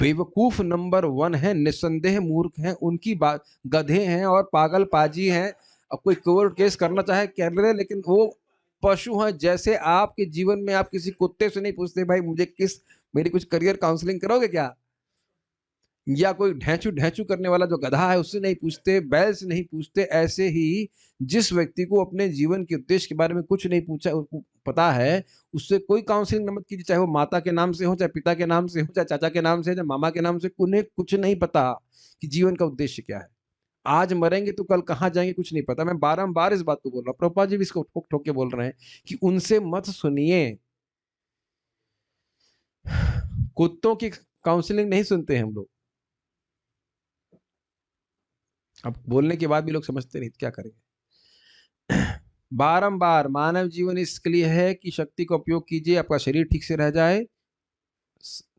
S1: बेवकूफ नंबर 1 है, निस्संदेह मूर्ख हैं, उनकी बात गधे हैं और पागल पाजी हैं। अब कोई कोर्ट केस करना चाहे कर ले, लेकिन वो पशु हैं। जैसे आपके जीवन में आप किसी कुत्ते से नहीं पूछते भाई मुझे मेरी कुछ करियर काउंसलिंग करोगे क्या, या कोई ढैंचू ढैंचू करने वाला जो गधा है उससे नहीं पूछते, बैल से नहीं पूछते, ऐसे ही जिस व्यक्ति को अपने जीवन के उद्देश्य के बारे में कुछ नहीं पूछा पता है, उससे कोई काउंसलिंग मत कीजिए, चाहे वो माता के नाम से हो, चाहे पिता के नाम से हो, चाहे चाचा के नाम से, चाहे मामा के नाम से। उन्हें कुछ नहीं पता कि जीवन का उद्देश्य क्या है। आज मरेंगे तो कल कहाँ जाएंगे कुछ नहीं पता। मैं बारंबार इस बात को बोल रहा हूँ, प्रभुपाद जी भी इसको ठोक ठोक के बोल रहे हैं कि उनसे मत सुनिए। कुत्तों की काउंसलिंग नहीं सुनते हैं हम लोग। अब बोलने के बाद भी लोग समझते नहीं, क्या करेंगे? बारंबार मानव जीवन इसके लिए है कि शक्ति का उपयोग कीजिए, आपका शरीर ठीक से रह जाए,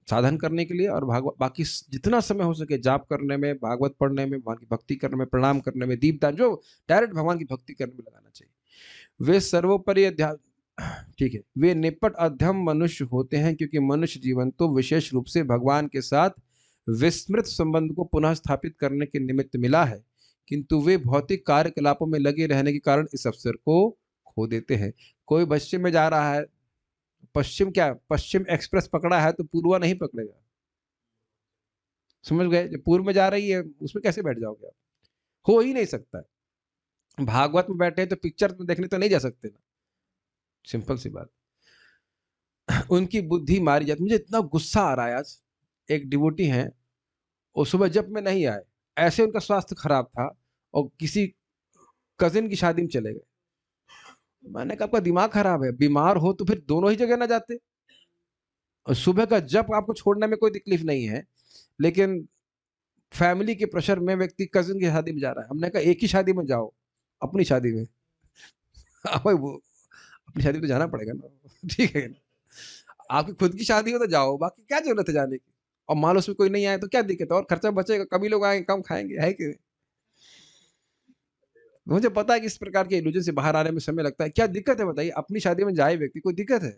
S1: साधन करने के लिए, और भागवत बाकी जितना समय हो सके जाप करने में, भागवत पढ़ने में, भगवान की भक्ति करने में, प्रणाम करने में, दीपदान, जो डायरेक्ट भगवान की भक्ति करने में लगाना चाहिए। वे सर्वोपरि अध्यात्म, ठीक है, वे निपट अध्यम मनुष्य होते हैं, क्योंकि मनुष्य जीवन तो विशेष रूप से भगवान के साथ विस्मृत संबंध को पुनः स्थापित करने के निमित्त मिला है, किंतु वे भौतिक कार्यकलापों में लगे रहने के कारण इस अवसर को खो देते हैं। कोई पश्चिम में जा रहा है, पश्चिम एक्सप्रेस पकड़ा है तो पूर्वा नहीं पकड़ेगा, समझ गए? जब पूर्व में जा रही है उसमें कैसे बैठ जाओगे आप? हो ही नहीं सकता है। भागवत में बैठे तो पिक्चर में देखने तो नहीं जा सकते ना, सिंपल सी बात। उनकी बुद्धि मारी जाती। मुझे इतना गुस्सा आ रहा है आज, एक डिवोटी हैं, और सुबह जब मैं नहीं आए, ऐसे उनका स्वास्थ्य खराब था और किसी कजिन की शादी में चले गए। मैंने कहा आपका दिमाग खराब है, बीमार हो तो फिर दोनों ही जगह ना जाते। और सुबह का जब आपको छोड़ने में कोई तकलीफ नहीं है, लेकिन फैमिली के प्रेशर में व्यक्ति कजिन की शादी में जा रहा है। हमने कहा एक ही शादी में जाओ, अपनी शादी में। हाँ भाई, वो अपनी शादी में तो जाना पड़ेगा ना, ठीक है ना? आपकी खुद की शादी हो तो जाओ, बाकी क्या जरूरत है जाने की? और मान लो उसमें कोई नहीं आए तो क्या दिक्कत है, और खर्चा बचेगा, कभी लोग आएंगे कम खाएंगे, है कि नहीं? मुझे पता है कि इस प्रकार के इल्यूजन से बाहर आने में समय लगता है। क्या दिक्कत है बताइए? अपनी शादी में जाए व्यक्ति, कोई दिक्कत है?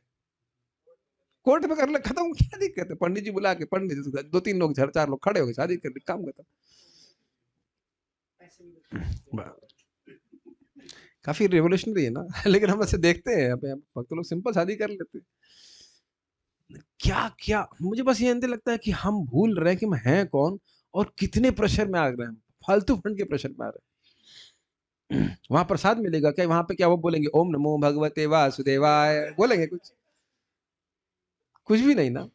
S1: कोर्ट में कर ले, खत्म, क्या दिक्कत है? पंडित जी बुला के, पंडित 2-3 लोग, 4 लोग खड़े हो गए, शादी कर ली, काम खत्म। काफी रेवोल्यूशनरी है ना? लेकिन हम ऐसे देखते हैं, यहाँ पे भक्त लोग सिंपल शादी कर लेते हैं। क्या क्या, मुझे बस ये अंदर लगता है कि हम भूल रहे हैं कि हम हैं कौन और कितने प्रेशर में आ रहे हैं, फालतू फंड के प्रेशर में आ रहे हैं। वहां प्रसाद मिलेगा क्या? वहां पे क्या वो बोलेंगे ओम नमो भगवते वासुदेवाय, बोलेंगे कुछ? कुछ भी नहीं ना।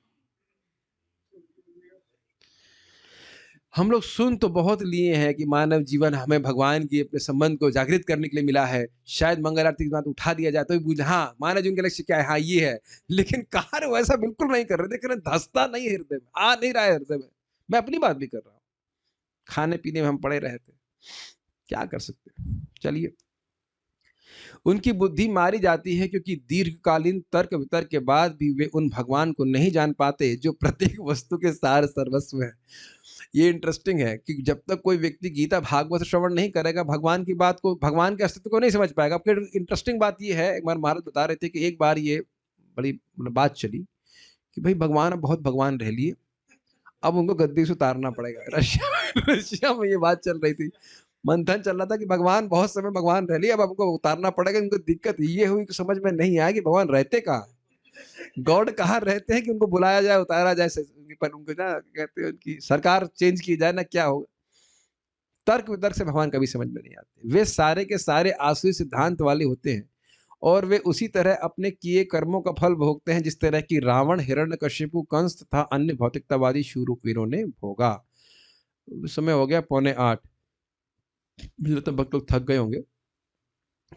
S1: हम लोग सुन तो बहुत लिए हैं कि मानव जीवन हमें भगवान की अपने संबंध को जागृत करने के लिए मिला है। शायद मंगल आरती के बाद उठा दिया जाए तो भी बुझे, हाँ मानव जीवन का लक्ष्य क्या है, हाँ ये है। लेकिन कार्य वैसा बिल्कुल नहीं कर रहे, देख रहे हैं, धंसता नहीं है हृदय में, आ नहीं रहा है हृदय में। मैं अपनी बात भी कर रहा हूँ, खाने पीने में हम पड़े रहते, क्या कर सकते हैं? चलिए। उनकी बुद्धि मारी जाती है क्योंकि दीर्घकालीन तर्क वितर्क के बाद भी वे उन भगवान को नहीं जान पाते जो प्रत्येक वस्तु के सार सर्वस्व है। ये इंटरेस्टिंग है कि जब तक कोई व्यक्ति गीता भागवत श्रवण नहीं करेगा, भगवान की बात को, भगवान के अस्तित्व को नहीं समझ पाएगा। फिर इंटरेस्टिंग बात ये है, एक बार महाराज बता रहे थे कि एक बार ये बड़ी बात चली कि भाई भगवान अब बहुत भगवान रह लिए, अब उनको गद्दी से उतारना पड़ेगा। रशिया में ये बात चल रही थी, मंथन चल रहा था कि भगवान बहुत समय भगवान रह लिए, अब हमको उतारना पड़ेगा। उनको दिक्कत ये हुई कि समझ में नहीं आया कि भगवान रहते कहाँ है, गॉड कहाँ रहते हैं कि उनको बुलाया जाए, उतारा जाए, पर उनको ना कहते हैं उनकी सरकार चेंज की जाए ना, क्या होगा? तर्क वितर्क से भगवान कभी समझ में नहीं आते। वे सारे के सारे आसुरी सिद्धांत वाले होते हैं और वे उसी तरह अपने किए कर्मों का फल भोगते हैं जिस तरह की रावण, हिरण्यकशिपु, कंस तथा अन्य भौतिकतावादी शूरवीरों ने भोगा। समय हो गया 7:45। मुझे लगता है भक्त लोग थक गए होंगे,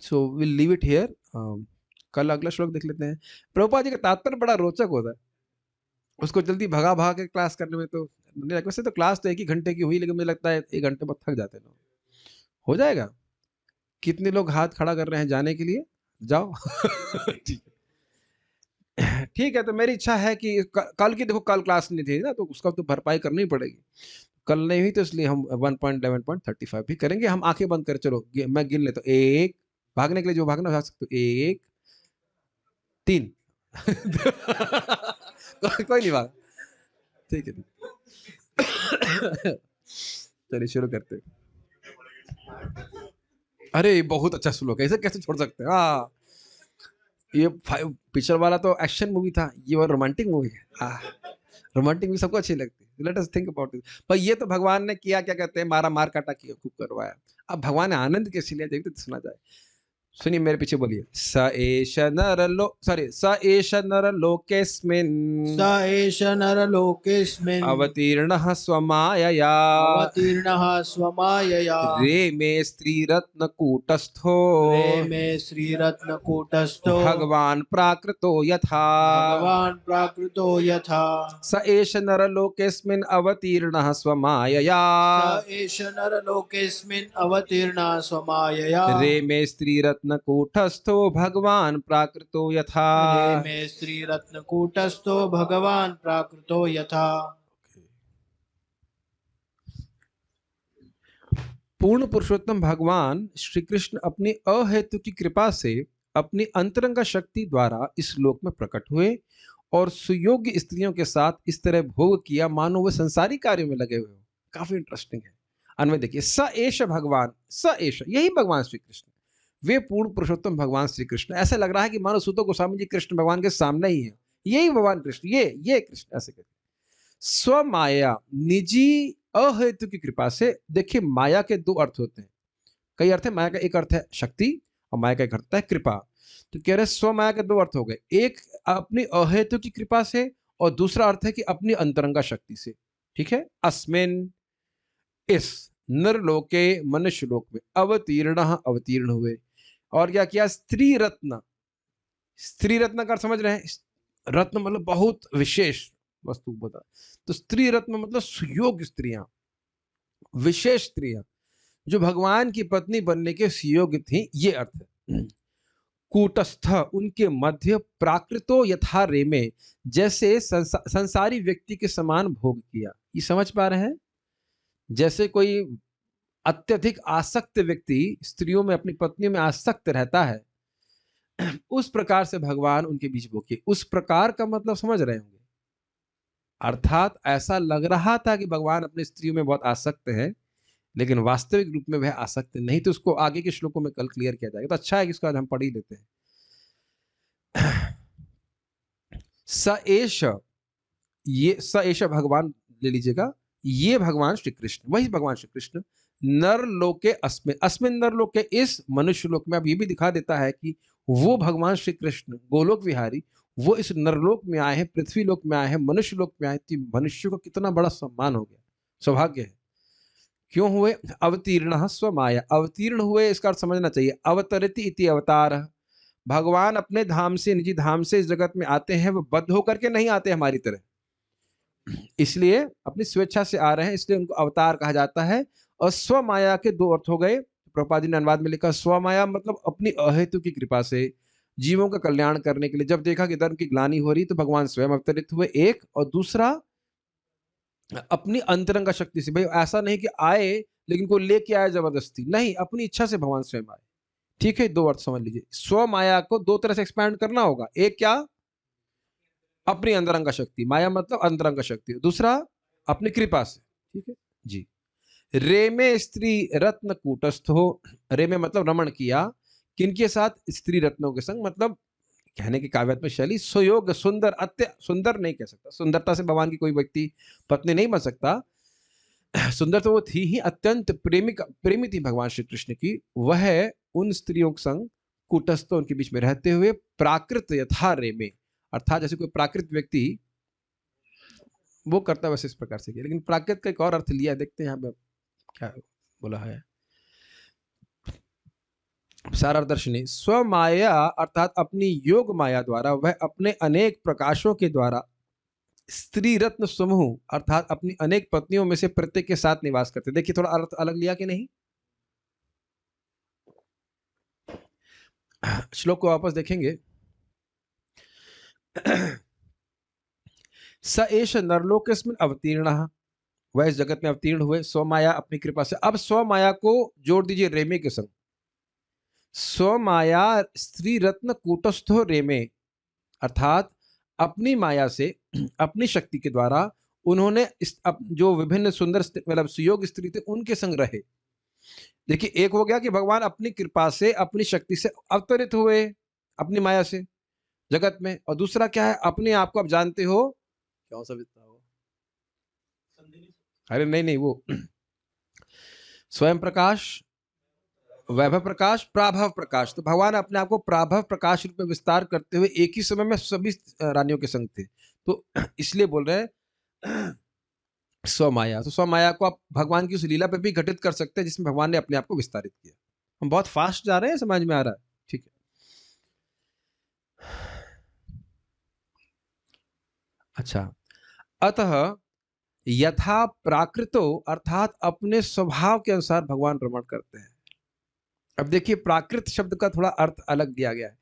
S1: so will leave it here. कल अगला श्लोक देख लेते हैं। प्रभुपाद जी का तात्पर्य बड़ा रोचक होता है, उसको जल्दी भगा भगा के क्लास करने में तो वैसे तो क्लास तो 1 ही घंटे की हुई, लेकिन मुझे लगता है 1 घंटे बाद थक जाते हैं लोग। हो जाएगा। कितने लोग हाथ खड़ा कर रहे हैं जाने के लिए? जाओ। ठीक है, ठीक है। तो मेरी इच्छा है कि कल की, देखो कल क्लास नहीं थी ना, तो उसका तो भरपाई करनी पड़ेगी। कल नहीं हुई तो इसलिए हम 1.11.35 भी करेंगे। हम आंखें बंद कर, चलो मैं गिन लेता हूँ। 1, भागने के लिए जो भागना भाग सकते हो, 1, 3। कोई नहीं भाग, ठीक है। चलिए शुरू करते हैं। अरे बहुत अच्छा श्लोक है, इसे कैसे छोड़ सकते हैं? हाँ, ये पिक्चर वाला तो एक्शन मूवी था, ये वो रोमांटिक मूवी है। रोमांटिक मूवी सबको अच्छी लगती है। Let us think about this. पर ये तो भगवान ने किया, क्या कहते हैं, मारा मार काटा किया, खूब करवाया। अब भगवान ने आनंद कैसे लिया, देखते तो सुना जाए। सुनिए मेरे पीछे बोलिए, स एष नरलोकेऽस्मिन्
S2: स एष नरलोकेऽस्मिन्
S1: अवतीर्णः स्वमायया
S2: अवतीर्णः स्वमायया
S1: रेमे स्त्रीरत्नकूटस्थो
S2: रेमे श्रीरत्नकूटस्थो
S1: भगवान् प्राकृतो यथा
S2: भगवान् प्राकृतो यथा
S1: स एष नरलोकेऽस्मिन् अवतीर्णः स्वमायया
S2: स एष नरलोकेऽस्मिन् अवतीर्णः स्वमायया
S1: रेमे स्त्रीरत्नकूटस्थो भगवान् प्राकृतो यथा
S2: रेमे श्रीरत्नकूटस्थो भगवान् प्राकृतो यथा।
S1: पूर्ण पुरुषोत्तम भगवान श्री कृष्ण अपनी अहेतु की कृपा से अपनी अंतरंग शक्ति द्वारा इस लोक में प्रकट हुए और सुयोग्य स्त्रियों के साथ इस तरह भोग किया मानो वे संसारी कार्यों में लगे हुए हो। काफी इंटरेस्टिंग है। अन्वय देखिए, स एष भगवान, स एष यही भगवान श्री कृष्ण, वे पूर्ण पुरुषोत्तम भगवान श्री कृष्ण। ऐसा लग रहा है कि मानो सूतो गोस्वामी जी कृष्ण भगवान के सामने ही है, यही भगवान कृष्ण, ये कृष्ण। ऐसे कहते स्व माया, निजी अहेतु की कृपा से। देखिए माया के दो अर्थ होते हैं, कई अर्थ है माया का। एक अर्थ है शक्ति और माया का एक अर्थ है कृपा। तो कह रहे स्व माया के दो अर्थ हो गए, एक अपनी अहेतु की कृपा से और दूसरा अर्थ है कि अपनी अंतरंगा शक्ति से। ठीक है, अस्मिन इस नरलोके मनुष्य लोक में अवतीर्ण अवतीर्ण हुए और क्या किया, स्त्री रत्न। स्त्री रत्न का समझ रहे हैं, रत्न मतलब बहुत विशेष वस्तु बता। तो स्त्री रत्न मतलब सुयोग्य स्त्रियां, विशेष स्त्रियां जो भगवान की पत्नी बनने के सुयोग्य थी, ये अर्थ है। कूटस्थ, उनके मध्य, प्राकृतो यथा रेमे, जैसे संसारी व्यक्ति के समान भोग किया। ये समझ पा रहे हैं? जैसे कोई अत्यधिक आसक्त व्यक्ति स्त्रियों में, अपनी पत्नियों में आसक्त रहता है, उस प्रकार से भगवान उनके बीच भोग किए। उस प्रकार का मतलब समझ रहे होंगे। अर्थात ऐसा लग रहा था कि भगवान अपनी स्त्रियों में बहुत आसक्त है, लेकिन वास्तविक रूप में वह आसक्त नहीं। तो उसको आगे के श्लोकों में कल क्लियर किया जाएगा। तो अच्छा है कि इसको आज हम पढ़ ही लेते हैं। स एष, ये स एष भगवान ले लीजिएगा, ये भगवान श्री कृष्ण, वही भगवान श्री कृष्ण। नरलोके अस्मिन, अस्मिन नरलोके, इस मनुष्य लोक में। अब ये भी दिखा देता है कि वो भगवान श्री कृष्ण गोलोक विहारी, वो इस नरलोक में आए हैं, पृथ्वी लोक में आए हैं, मनुष्य लोक में आए। तो मनुष्य को कितना बड़ा सम्मान हो गया, सौभाग्य है। क्यों हुए? अवतीर्ण स्व माया, अवतीर्ण हुए इसका अर्थ समझना चाहिए। अवतरति इति अवतार, भगवान अपने धाम से, निजी धाम से इस जगत में आते हैं। वो बद्ध होकर के नहीं आते हमारी तरह, इसलिए अपनी स्वेच्छा से आ रहे हैं, इसलिए उनको अवतार कहा जाता है। और स्व माया के दो अर्थ हो गए। प्रभुपाद जी ने अनुवाद में लिखा, स्व माया मतलब अपनी अहेतु की कृपा से जीवों का कल्याण करने के लिए। जब देखा कि धर्म की ग्लानि हो रही तो भगवान स्वयं अवतरित हुए, एक। और दूसरा अपनी अंतरंग शक्ति से। भाई ऐसा नहीं कि आए लेकिन कोई लेके आया जबरदस्ती, नहीं, अपनी इच्छा से भगवान स्वयं आए। ठीक है, दो अर्थ समझ लीजिए। स्व माया को दो तरह से एक्सपैंड करना होगा। एक क्या, अपनी अंतरंग शक्ति, माया मतलब अंतरंग शक्ति। दूसरा अपनी कृपा से। ठीक है जी। रेमे स्त्री रत्न कूटस्थ हो, रेमे मतलब रमण किया, किनके साथ? स्त्री रत्नों के संग। मतलब कहने की काव्यात्मक शैली, सुयोग, सुंदर, अत्य सुंदर नहीं कह सकता, सुंदरता से भगवान की कोई व्यक्ति पत्नी नहीं बन सकता। सुंदर तो वो थी ही, अत्यंत प्रेमी थी भगवान श्री कृष्ण की। वह उन स्त्रियों के संग कूटस्थ, उनके बीच में रहते हुए, प्राकृत यथा रेमे, अर्थात जैसे कोई प्राकृत व्यक्ति वो करता है वैसे इस प्रकार से किया। लेकिन प्राकृत का एक और अर्थ लिया, देखते हैं यहाँ क्या बोला है। सारदर्शनी, स्व माया अर्थात अपनी योग माया द्वारा वह अपने अनेक प्रकाशों के द्वारा स्त्री रत्न समूह अर्थात अपनी अनेक पत्नियों में से प्रत्येक के साथ निवास करते। देखिए थोड़ा अर्थ अलग लिया कि नहीं। श्लोक को वापस देखेंगे। स एष नरलोकेस्मिन् अवतीर्णः, वह इस जगत में अवतीर्ण हुए स्व माया अपनी कृपा से। अब स्व माया को जोड़ दीजिए रेमे के संग। स्व माया स्त्री रत्न कूटस्थो रेमे, अर्थात अपनी माया से, अपनी शक्ति के द्वारा उन्होंने जो विभिन्न सुंदर मतलब सुयोग स्त्री थे उनके संग रहे। देखिए एक हो गया कि भगवान अपनी कृपा से, अपनी शक्ति से अवतरित हुए अपनी माया से जगत में। और दूसरा क्या है, अपने आप को आप जानते हो, क्या सा हो, अरे नहीं नहीं, वो स्वयं प्रकाश वैभव प्रकाश, प्राभव प्रकाश। तो भगवान अपने आप को प्राभव प्रकाश रूप में विस्तार करते हुए एक ही समय में सभी रानियों के संग थे। तो इसलिए बोल रहे हैं स्वमाया। तो स्वमाया को आप भगवान की उस लीला पे भी घटित कर सकते हैं जिसमें भगवान ने अपने आप को विस्तारित किया। हम बहुत फास्ट जा रहे हैं, समझ में आ रहा है? ठीक है। अच्छा, अतः यथा प्राकृतो अर्थात अपने स्वभाव के अनुसार भगवान रमण करते हैं। अब देखिए, प्राकृत शब्द का थोड़ा अर्थ अलग दिया गया है।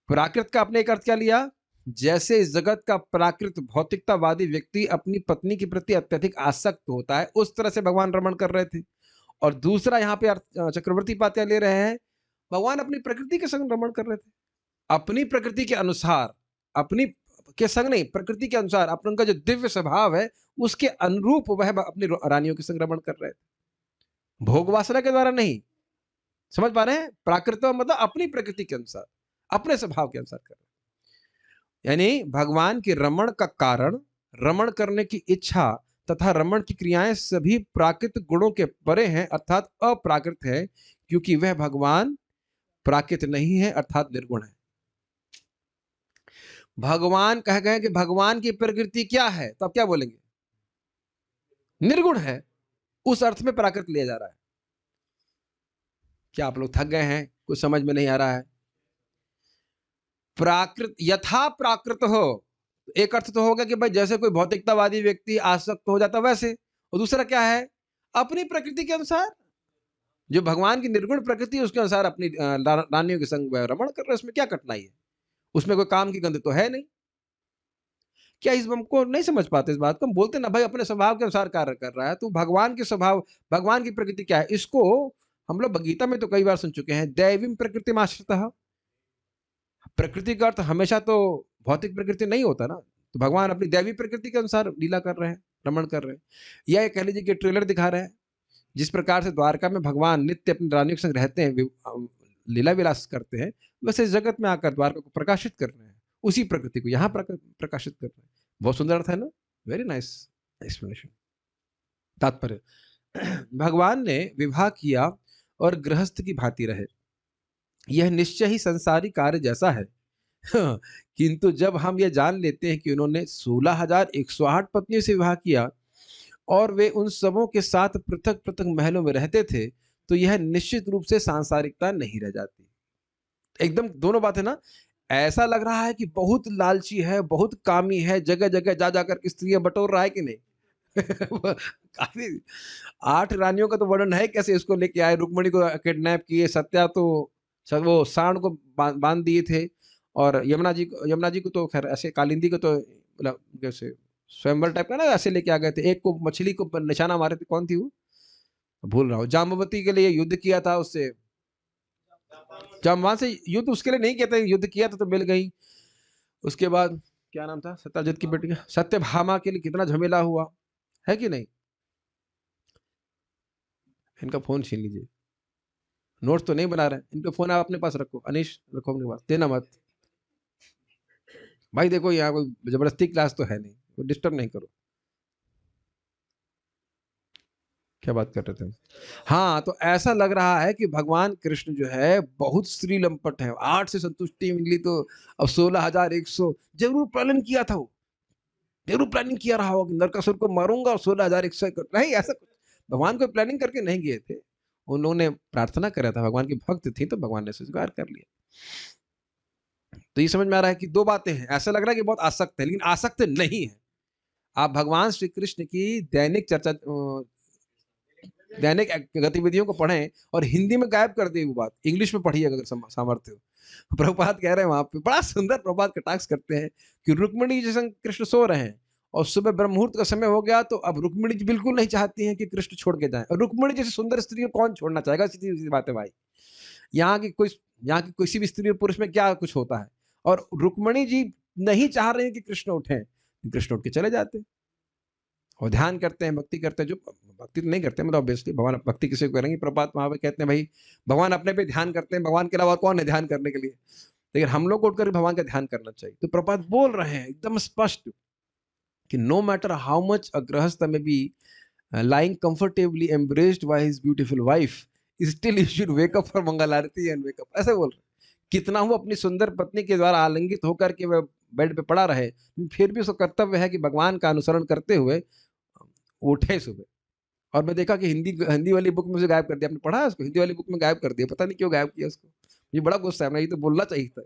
S1: प्राकृत का आपने एक अर्थ क्या लिया? जैसे इस जगत का प्राकृत भौतिकतावादी व्यक्ति अपनी पत्नी के प्रति अत्यधिक आसक्त होता है, उस तरह से भगवान रमण कर रहे थे। और दूसरा यहाँ पे चक्रवर्ती पात्या ले रहे हैं, भगवान अपनी प्रकृति के संग रमण कर रहे थे। अपनी प्रकृति के अनुसार, अपनी के संग नहीं, प्रकृति के अनुसार, अपना उनका जो दिव्य स्वभाव है उसके अनुरूप वह अपनी रानियों के संग रमण कर रहे थे, भोग वासना के द्वारा नहीं। समझ पा रहे हैं? प्राकृत मतलब अपनी प्रकृति के अनुसार, अपने स्वभाव के अनुसार कर रहे हैं। यानी भगवान के रमण का कारण, रमण करने की इच्छा तथा रमण की क्रियाएं सभी प्राकृत गुणों के परे हैं, अर्थात अप्राकृत है, क्योंकि वह भगवान प्राकृत नहीं है, अर्थात निर्गुण है। भगवान कह गए कि भगवान की प्रकृति क्या है, तो अब क्या बोलेंगे? निर्गुण है। उस अर्थ में प्राकृत लिया जा रहा है। क्या आप लोग थक गए हैं? कुछ समझ में नहीं आ रहा है? प्राकृत, यथा प्राकृत हो, एक अर्थ तो होगा कि भाई जैसे कोई भौतिकतावादी व्यक्ति आसक्त हो जाता वैसे, और दूसरा क्या है? अपनी प्रकृति के अनुसार। जो भगवान की निर्गुण प्रकृति है उसके अनुसार अपनी रानियों के संग रमण कर रहे हैं, उसमें क्या कठिनाई है? उसमें कोई काम की गंध तो है नहीं। क्या इस हमको नहीं समझ पाते इस बात को? हम बोलते ना भाई अपने स्वभाव के अनुसार कार्य कर रहा है, तो भगवान के स्वभाव, भगवान की प्रकृति क्या है? इसको हम लोग गीता में तो कई बार सुन चुके हैं, दैवीं प्रकृतिमाश्रितः। प्रकृति का अर्थ हमेशा तो भौतिक प्रकृति नहीं होता ना। तो भगवान अपनी दैवी प्रकृति के अनुसार लीला कर रहे हैं, रमण कर रहे हैं। या ये कह लीजिए कि ट्रेलर दिखा रहे हैं, जिस प्रकार से द्वारका में भगवान नित्य अपनी रानियों के संग रहते हैं, लीला विलास करते हैं, वैसे इस जगत में आकर द्वारका को प्रकाशित कर रहे हैं, उसी प्रकृति को यहाँ प्रकाशित कर रहे हैं। बहुत सुंदर अर्थ है ना? Very nice explanation. तात्पर्य, भगवान ने विवाह किया और गृहस्थ की भांति रहे, यह निश्चय ही संसारी कार्य जैसा है। किंतु जब हम ये जान लेते हैं कि उन्होंने 16,108 पत्नियों से विवाह किया और वे उन सबों के साथ पृथक पृथक महलों में रहते थे, तो यह निश्चित रूप से सांसारिकता नहीं रह जाती। एकदम दोनों बातें ना। ऐसा लग रहा है कि बहुत लालची है, बहुत कामी है, जगह जगह जा जाकर स्त्रियां बटोर रहा है कि नहीं? काफी 8 रानियों का तो वर्णन है, कैसे इसको लेके आए, रुक्मणी को किडनैप किए, सत्या तो वो सांड को बांध दिए थे, और यमुना जी को तो खैर ऐसे, कालिंदी को तो मतलब जैसे स्वयंवर टाइप का ना ऐसे लेके आ गए थे। एक को मछली को निशाना मारे थे, कौन थी वो? भूल रहा हूँ। जाम्बवती के लिए युद्ध किया था उससे, जाम्बवान से युद्ध उसके लिए नहीं किया था, युद्ध किया था तो मिल गई। उसके बाद क्या नाम था सत्यजित की बेटी का, सत्यभामा के लिए कितना झमेला हुआ है कि नहीं? इनका फोन छीन लीजिए, नोट्स तो नहीं बना रहे, इनका फोन आप अपने पास रखो, अनीश रखो अपने पास, देना मत भाई। देखो यहाँ कोई जबरदस्ती क्लास तो है नहीं, डिस्टर्ब नहीं करो। क्या बात कर रहे थे? हाँ, तो ऐसा लग रहा है कि भगवान कृष्ण जो है बहुत स्त्री लंपट है। 8 से संतुष्टि मिली तो अब 16,100 जरूर प्लानिंग किया था वो, जरूर प्लानिंग किया रहा होगा, नरकासुर को मारूंगा और 16,100 नहीं, ऐसा कुछ भगवान को प्लानिंग करके नहीं गए थे। उन्होंने प्रार्थना करा था, भगवान की भक्त थी तो भगवान ने स्वीकार कर लिया। तो ये समझ में आ रहा है कि दो बातें हैं, ऐसा लग रहा है कि बहुत आसक्त है लेकिन आसक्त नहीं है। आप भगवान श्री कृष्ण की दैनिक चर्चा, दैनिक गतिविधियों को पढ़ें और हिंदी में गायब कर दी वो बात, इंग्लिश में पढ़िए अगर सामर्थ्य हो। प्रभुपाद कह रहे हैं वहां पे, बड़ा सुंदर प्रभुपाद कटाक्ष करते हैं कि रुक्मिणी जी संग कृष्ण सो रहे हैं और सुबह ब्रह्म मुहूर्त का समय हो गया, तो अब रुक्मिणी जी बिल्कुल नहीं चाहती हैं कि कृष्ण छोड़ के जाएं, और रुक्मिणी जैसी सुंदर स्त्री को कौन छोड़ना चाहेगा? सीधी बात है भाई। यहाँ की कोई, यहाँ की किसी भी स्त्री और पुरुष में क्या कुछ होता है, और रुक्मिणी जी नहीं चाह रहे हैं कि कृष्ण उठे, कृष्ण उठ के चले जाते हैं और ध्यान करते हैं, भक्ति करते हैं। जो भक्ति तो नहीं करते मतलब ऑब्वियसली, भगवान भक्ति किसी को करेंगे, प्रपात वहां पे कहते हैं भाई भगवान अपने पे ध्यान करते हैं, भगवान के अलावा कौन है ध्यान करने के लिए? लेकिन हम लोग को उठकर भगवान का ध्यान करना चाहिए। तो प्रपात बोल रहे हैं एकदम स्पष्ट कि no matter how much a grihastha में be lying comfortably embraced by his beautiful wife, still you should wake up for mangal aarti and wake up, ऐसे बोल रहे। कितना वो अपनी सुंदर पत्नी के द्वारा आलिंगित होकर के वह बेड पे पड़ा रहे, फिर भी उसका कर्तव्य है कि भगवान का अनुसरण करते हुए उठे सुबह। और मैं देखा कि हिंदी हिंदी वाली बुक में उसे गायब कर दिया। आपने पढ़ा है उसको? हिंदी वाली बुक में गायब कर दिया, पता नहीं क्यों गायब किया उसको। मुझे बड़ा गुस्सा है, मैं ये तो बोलना चाहिए था।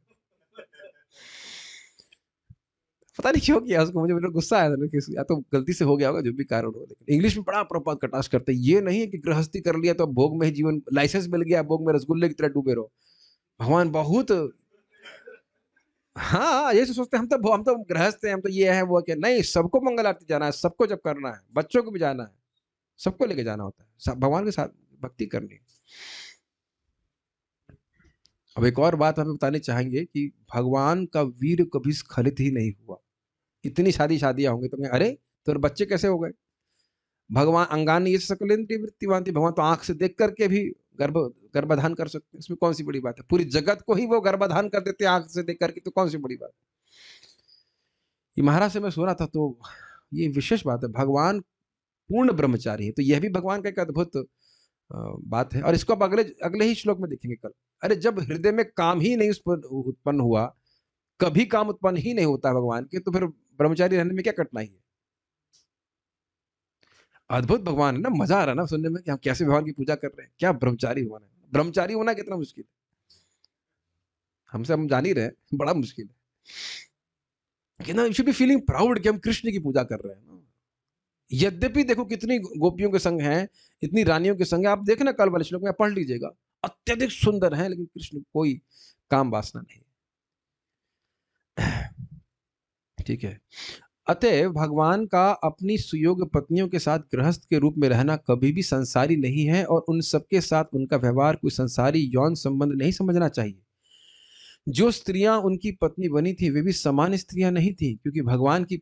S1: पता नहीं क्यों किया उसको, मुझे गुस्सा आया था कि या तो गलती से हो गया होगा, जो भी कारण हो। लेकिन इंग्लिश में बड़ा प्रपात कटाक्ष करते हैं। ये नहीं है कि गृहस्थी कर लिया तो अब भोग में ही जीवन, लाइसेंस मिल गया, भोग में रसगुल्ले की तरह डूबे रहो। भगवान बहुत, हाँ, ये सोचते हैं हम तो गृहस्थ हैं, हम तो ये है वो है। क्या नहीं, सबको मंगल आरती जाना है, सबको जब करना है, बच्चों को भी जाना है, सबको लेके जाना होता है, भगवान के साथ भक्ति करनी। अब एक और बात हमें बतानी चाहेंगे कि भगवान का वीर कभी स्खलित ही नहीं हुआ। इतनी शादियां होंगी तो अरे तो बच्चे कैसे हो गए? भगवान अंगान ये सकलेन्द्रिय वृत्तिवान थी, भगवान तो आंख से देख करके भी गर्भाधान कर सकते हैं, इसमें कौन सी बड़ी बात है? पूरी जगत को ही वो गर्भाधान कर देते हैं आंख से देख करके, तो कौन सी बड़ी बात? ये महाराज से मैं सुना था, तो ये विशेष बात है। भगवान पूर्ण ब्रह्मचारी है, तो यह भी भगवान का एक अद्भुत बात है। और इसको आप अगले अगले ही श्लोक में देखेंगे कल। अरे जब हृदय में काम ही नहीं उत्पन्न हुआ, कभी काम उत्पन्न ही नहीं होता भगवान के, तो फिर ब्रह्मचारी रहने में क्या कठिनाई है? अद्भुत भगवान है ना, मजा आ रहा है ना सुनने में कि हम कैसे भगवान की पूजा कर रहे हैं। क्या ब्रह्मचारी भगवान है! ब्रह्मचारी होना कितना मुश्किल है, हमसे हम जान ही रहे हैं, बड़ा मुश्किल है कि ना। You should be feeling proud कि हम कृष्ण की पूजा कर रहे हैं ना। यद्यपि देखो कितनी गोपियों के संग हैं, इतनी रानियों के संग है। आप देखना कल वाले श्लोक में, पढ़ लीजिएगा, अत्यधिक सुंदर है, लेकिन कृष्ण कोई काम वासना नहीं। ठीक है। अतएव भगवान का अपनी सुयोग्य पत्नियों के साथ गृहस्थ के रूप में रहना कभी भी संसारी नहीं है, और उन सबके साथ उनका व्यवहार कोई संसारी यौन संबंध नहीं समझना चाहिए। जो स्त्रियां उनकी पत्नी बनी थी वे भी समान स्त्रियां नहीं थी, क्योंकि भगवान की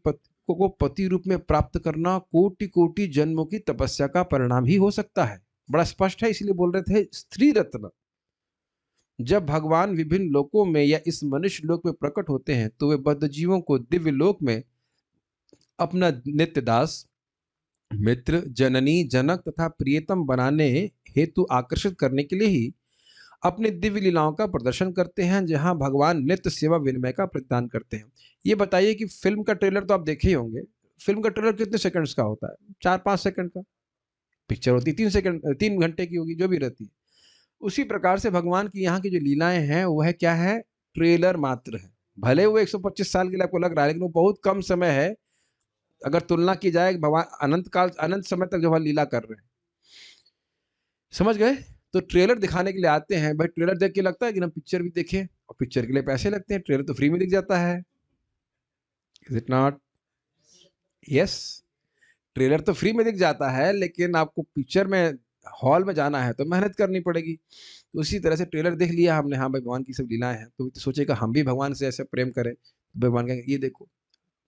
S1: को पति रूप में प्राप्त करना कोटि कोटि जन्मों की तपस्या का परिणाम ही हो सकता है। बड़ा स्पष्ट है, इसलिए बोल रहे थे स्त्री रत्न। जब भगवान विभिन्न लोकों में या इस मनुष्य लोक में प्रकट होते हैं, तो वे बद्धजीवों को दिव्य लोक में अपना नित्य दास, मित्र, जननी, जनक तथा प्रियतम बनाने हेतु आकर्षित करने के लिए ही अपनी दिव्य लीलाओं का प्रदर्शन करते हैं, जहां भगवान नित्य सेवा विनिमय का प्रदान करते हैं। ये बताइए कि फिल्म का ट्रेलर तो आप देखे ही होंगे। फिल्म का ट्रेलर कितने सेकंड्स का होता है? 4-5 सेकंड का। पिक्चर होती 3 सेकंड, 3 घंटे की होगी, जो भी रहती है। उसी प्रकार से भगवान की यहाँ की जो लीलाएं हैं वह क्या है? ट्रेलर मात्र है। भले वो 125 साल के लिए आपको लग रहा है, लेकिन वो बहुत कम समय है अगर तुलना की जाए भगवान अनंत काल, अनंत समय तक जो लीला कर रहे हैं। समझ गए? तो ट्रेलर दिखाने के लिए आते हैं भाई। ट्रेलर देख के लगता है कि हम पिक्चर भी देखें, और पिक्चर के लिए पैसे लगते हैं। ट्रेलर तो फ्री में दिख जाता है, is it not? Yes, trailer तो फ्री में दिख जाता है, लेकिन आपको पिक्चर में हॉल में जाना है तो मेहनत करनी पड़ेगी। तो उसी तरह से ट्रेलर देख लिया हमने, हाँ भाई भगवान की सब लीलाएं हैं, तो सोचेगा हम भी भगवान से ऐसे प्रेम करें। भगवान का ये देखो,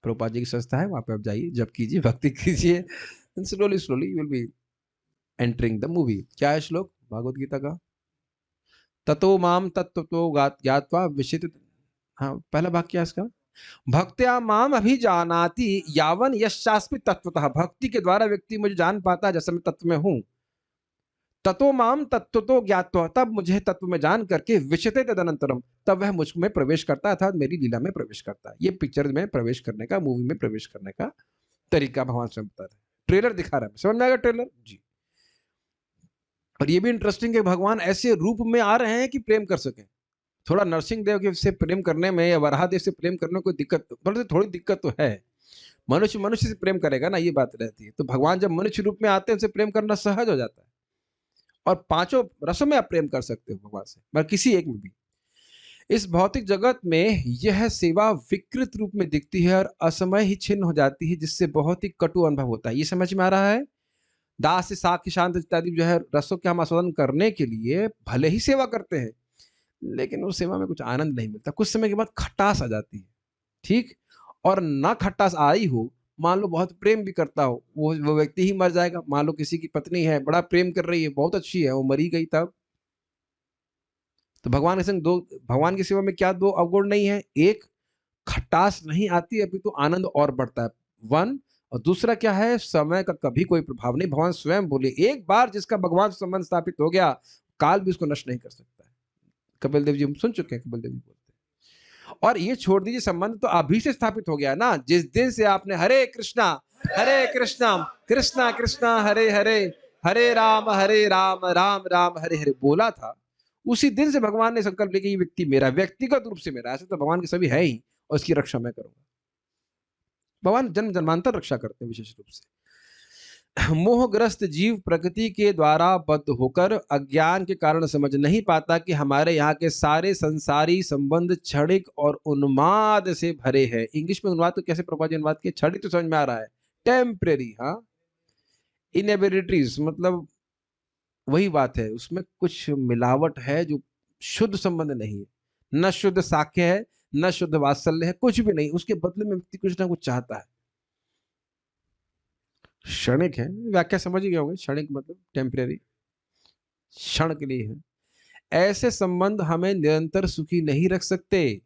S1: प्रभुपाद जी की संस्था है, वहां पे आप जाइए, जप कीजिए, भक्ति कीजिए, slowly slowly you will be entering the movie. क्या है श्लोक भागवत गीता का? ततो माम तत्त्वतो ज्ञात्वा विशित, हाँ पहला भाग क्या है इसका? भक्त्या माम अभिजानाति यावन यशास्मि तत्वतः। भक्ति के द्वारा व्यक्ति मुझे जान पाता है जैसे मैं तत्व में हूं। ततो माम तत्वतो ज्ञात्वा, तब मुझे तत्व में जान करके विशते तदनंतरम, तब वह मुझ में प्रवेश करता है, अर्थात मेरी लीला में प्रवेश करता है। ये पिक्चर में प्रवेश करने का, मूवी में प्रवेश करने का तरीका भगवान स्वयं बता रहे हैं। ट्रेलर दिखा रहा है, समझ में आएगा ट्रेलर जी। और ये भी इंटरेस्टिंग है, भगवान ऐसे रूप में आ रहे हैं कि प्रेम कर सके। थोड़ा नरसिंह देव से प्रेम करने में या वराहदेव से प्रेम करने में कोई दिक्कत, मतलब थोड़ी दिक्कत तो है। मनुष्य मनुष्य से प्रेम करेगा ना, ये बात रहती है। तो भगवान जब मनुष्य रूप में आते हैं, उनसे प्रेम करना सहज हो जाता है। और पांचों रसों में आप प्रेम कर सकते हो भगवान से, मगर किसी एक में भी। इस भौतिक जगत में यह सेवा विकृत रूप में दिखती है और असमय ही छिन्न हो जाती है, जिससे बहुत ही कटु अनुभव होता है। ये समझ में आ रहा है? दास साक्ष्य शांत इत्यादि जो है रसों के हम आस्वादन करने के लिए भले ही सेवा करते हैं, लेकिन उस सेवा में कुछ आनंद नहीं मिलता। कुछ समय के बाद खटास आ जाती है, ठीक? और ना खटास आई हो, मान लो बहुत प्रेम भी करता हो, वो व्यक्ति ही मर जाएगा। मान लो किसी की पत्नी है, बड़ा प्रेम कर रही है, बहुत अच्छी है, वो मरी गई, तब तो भगवान के संग दो, भगवान की सेवा में क्या दो अवगुण नहीं है? एक, खटास नहीं आती, अभी तो आनंद और बढ़ता है, वन। और दूसरा क्या है? समय का कभी कोई प्रभाव नहीं। भगवान स्वयं बोले, एक बार जिसका भगवान से संबंध स्थापित हो गया, काल भी उसको नष्ट नहीं कर सकता है। कपिल देव जी हम सुन चुके हैं, कपिल देव जी बोलते हैं। और ये छोड़ दीजिए, संबंध तो अभी से स्थापित हो गया ना। जिस दिन से आपने हरे कृष्णा कृष्णा कृष्णा हरे हरे, हरे राम राम राम हरे हरे बोला था, उसी दिन से भगवान ने संकल्प लिया कि ये व्यक्ति मेरा, व्यक्तिगत रूप से मेरा। ऐसे तो भगवान के सभी है ही, और उसकी रक्षा मैं करूंगा। भगवान जन्म जन्मांतर रक्षा करते हैं विशेष रूप से। मोहग्रस्त जीव प्रकृति के द्वारा बद्ध होकर अज्ञान के कारण समझ नहीं पाता कि हमारे यहाँ के सारे संसारी संबंध क्षणिक और उन्माद से भरे हैं। इंग्लिश में अनुवाद तो कैसे प्रभुपाद जी अनुवाद किए, क्षणिक तो समझ में आ रहा है, टेम्परेरी। हाँ, इनएबिलिटीज मतलब वही बात है, उसमें कुछ मिलावट है जो शुद्ध संबंध नहीं है। न शुद्ध साख्य है, न शुद्ध वात्सल्य है, कुछ भी नहीं। उसके बदले में व्यक्ति कुछ ना कुछ चाहता है। क्षणिक है, व्याख्या समझ ही गए होंगे, क्षणिक मतलब टेम्परेरी, क्षण के लिए है। ऐसे संबंध हमें निरंतर सुखी नहीं रख सकते,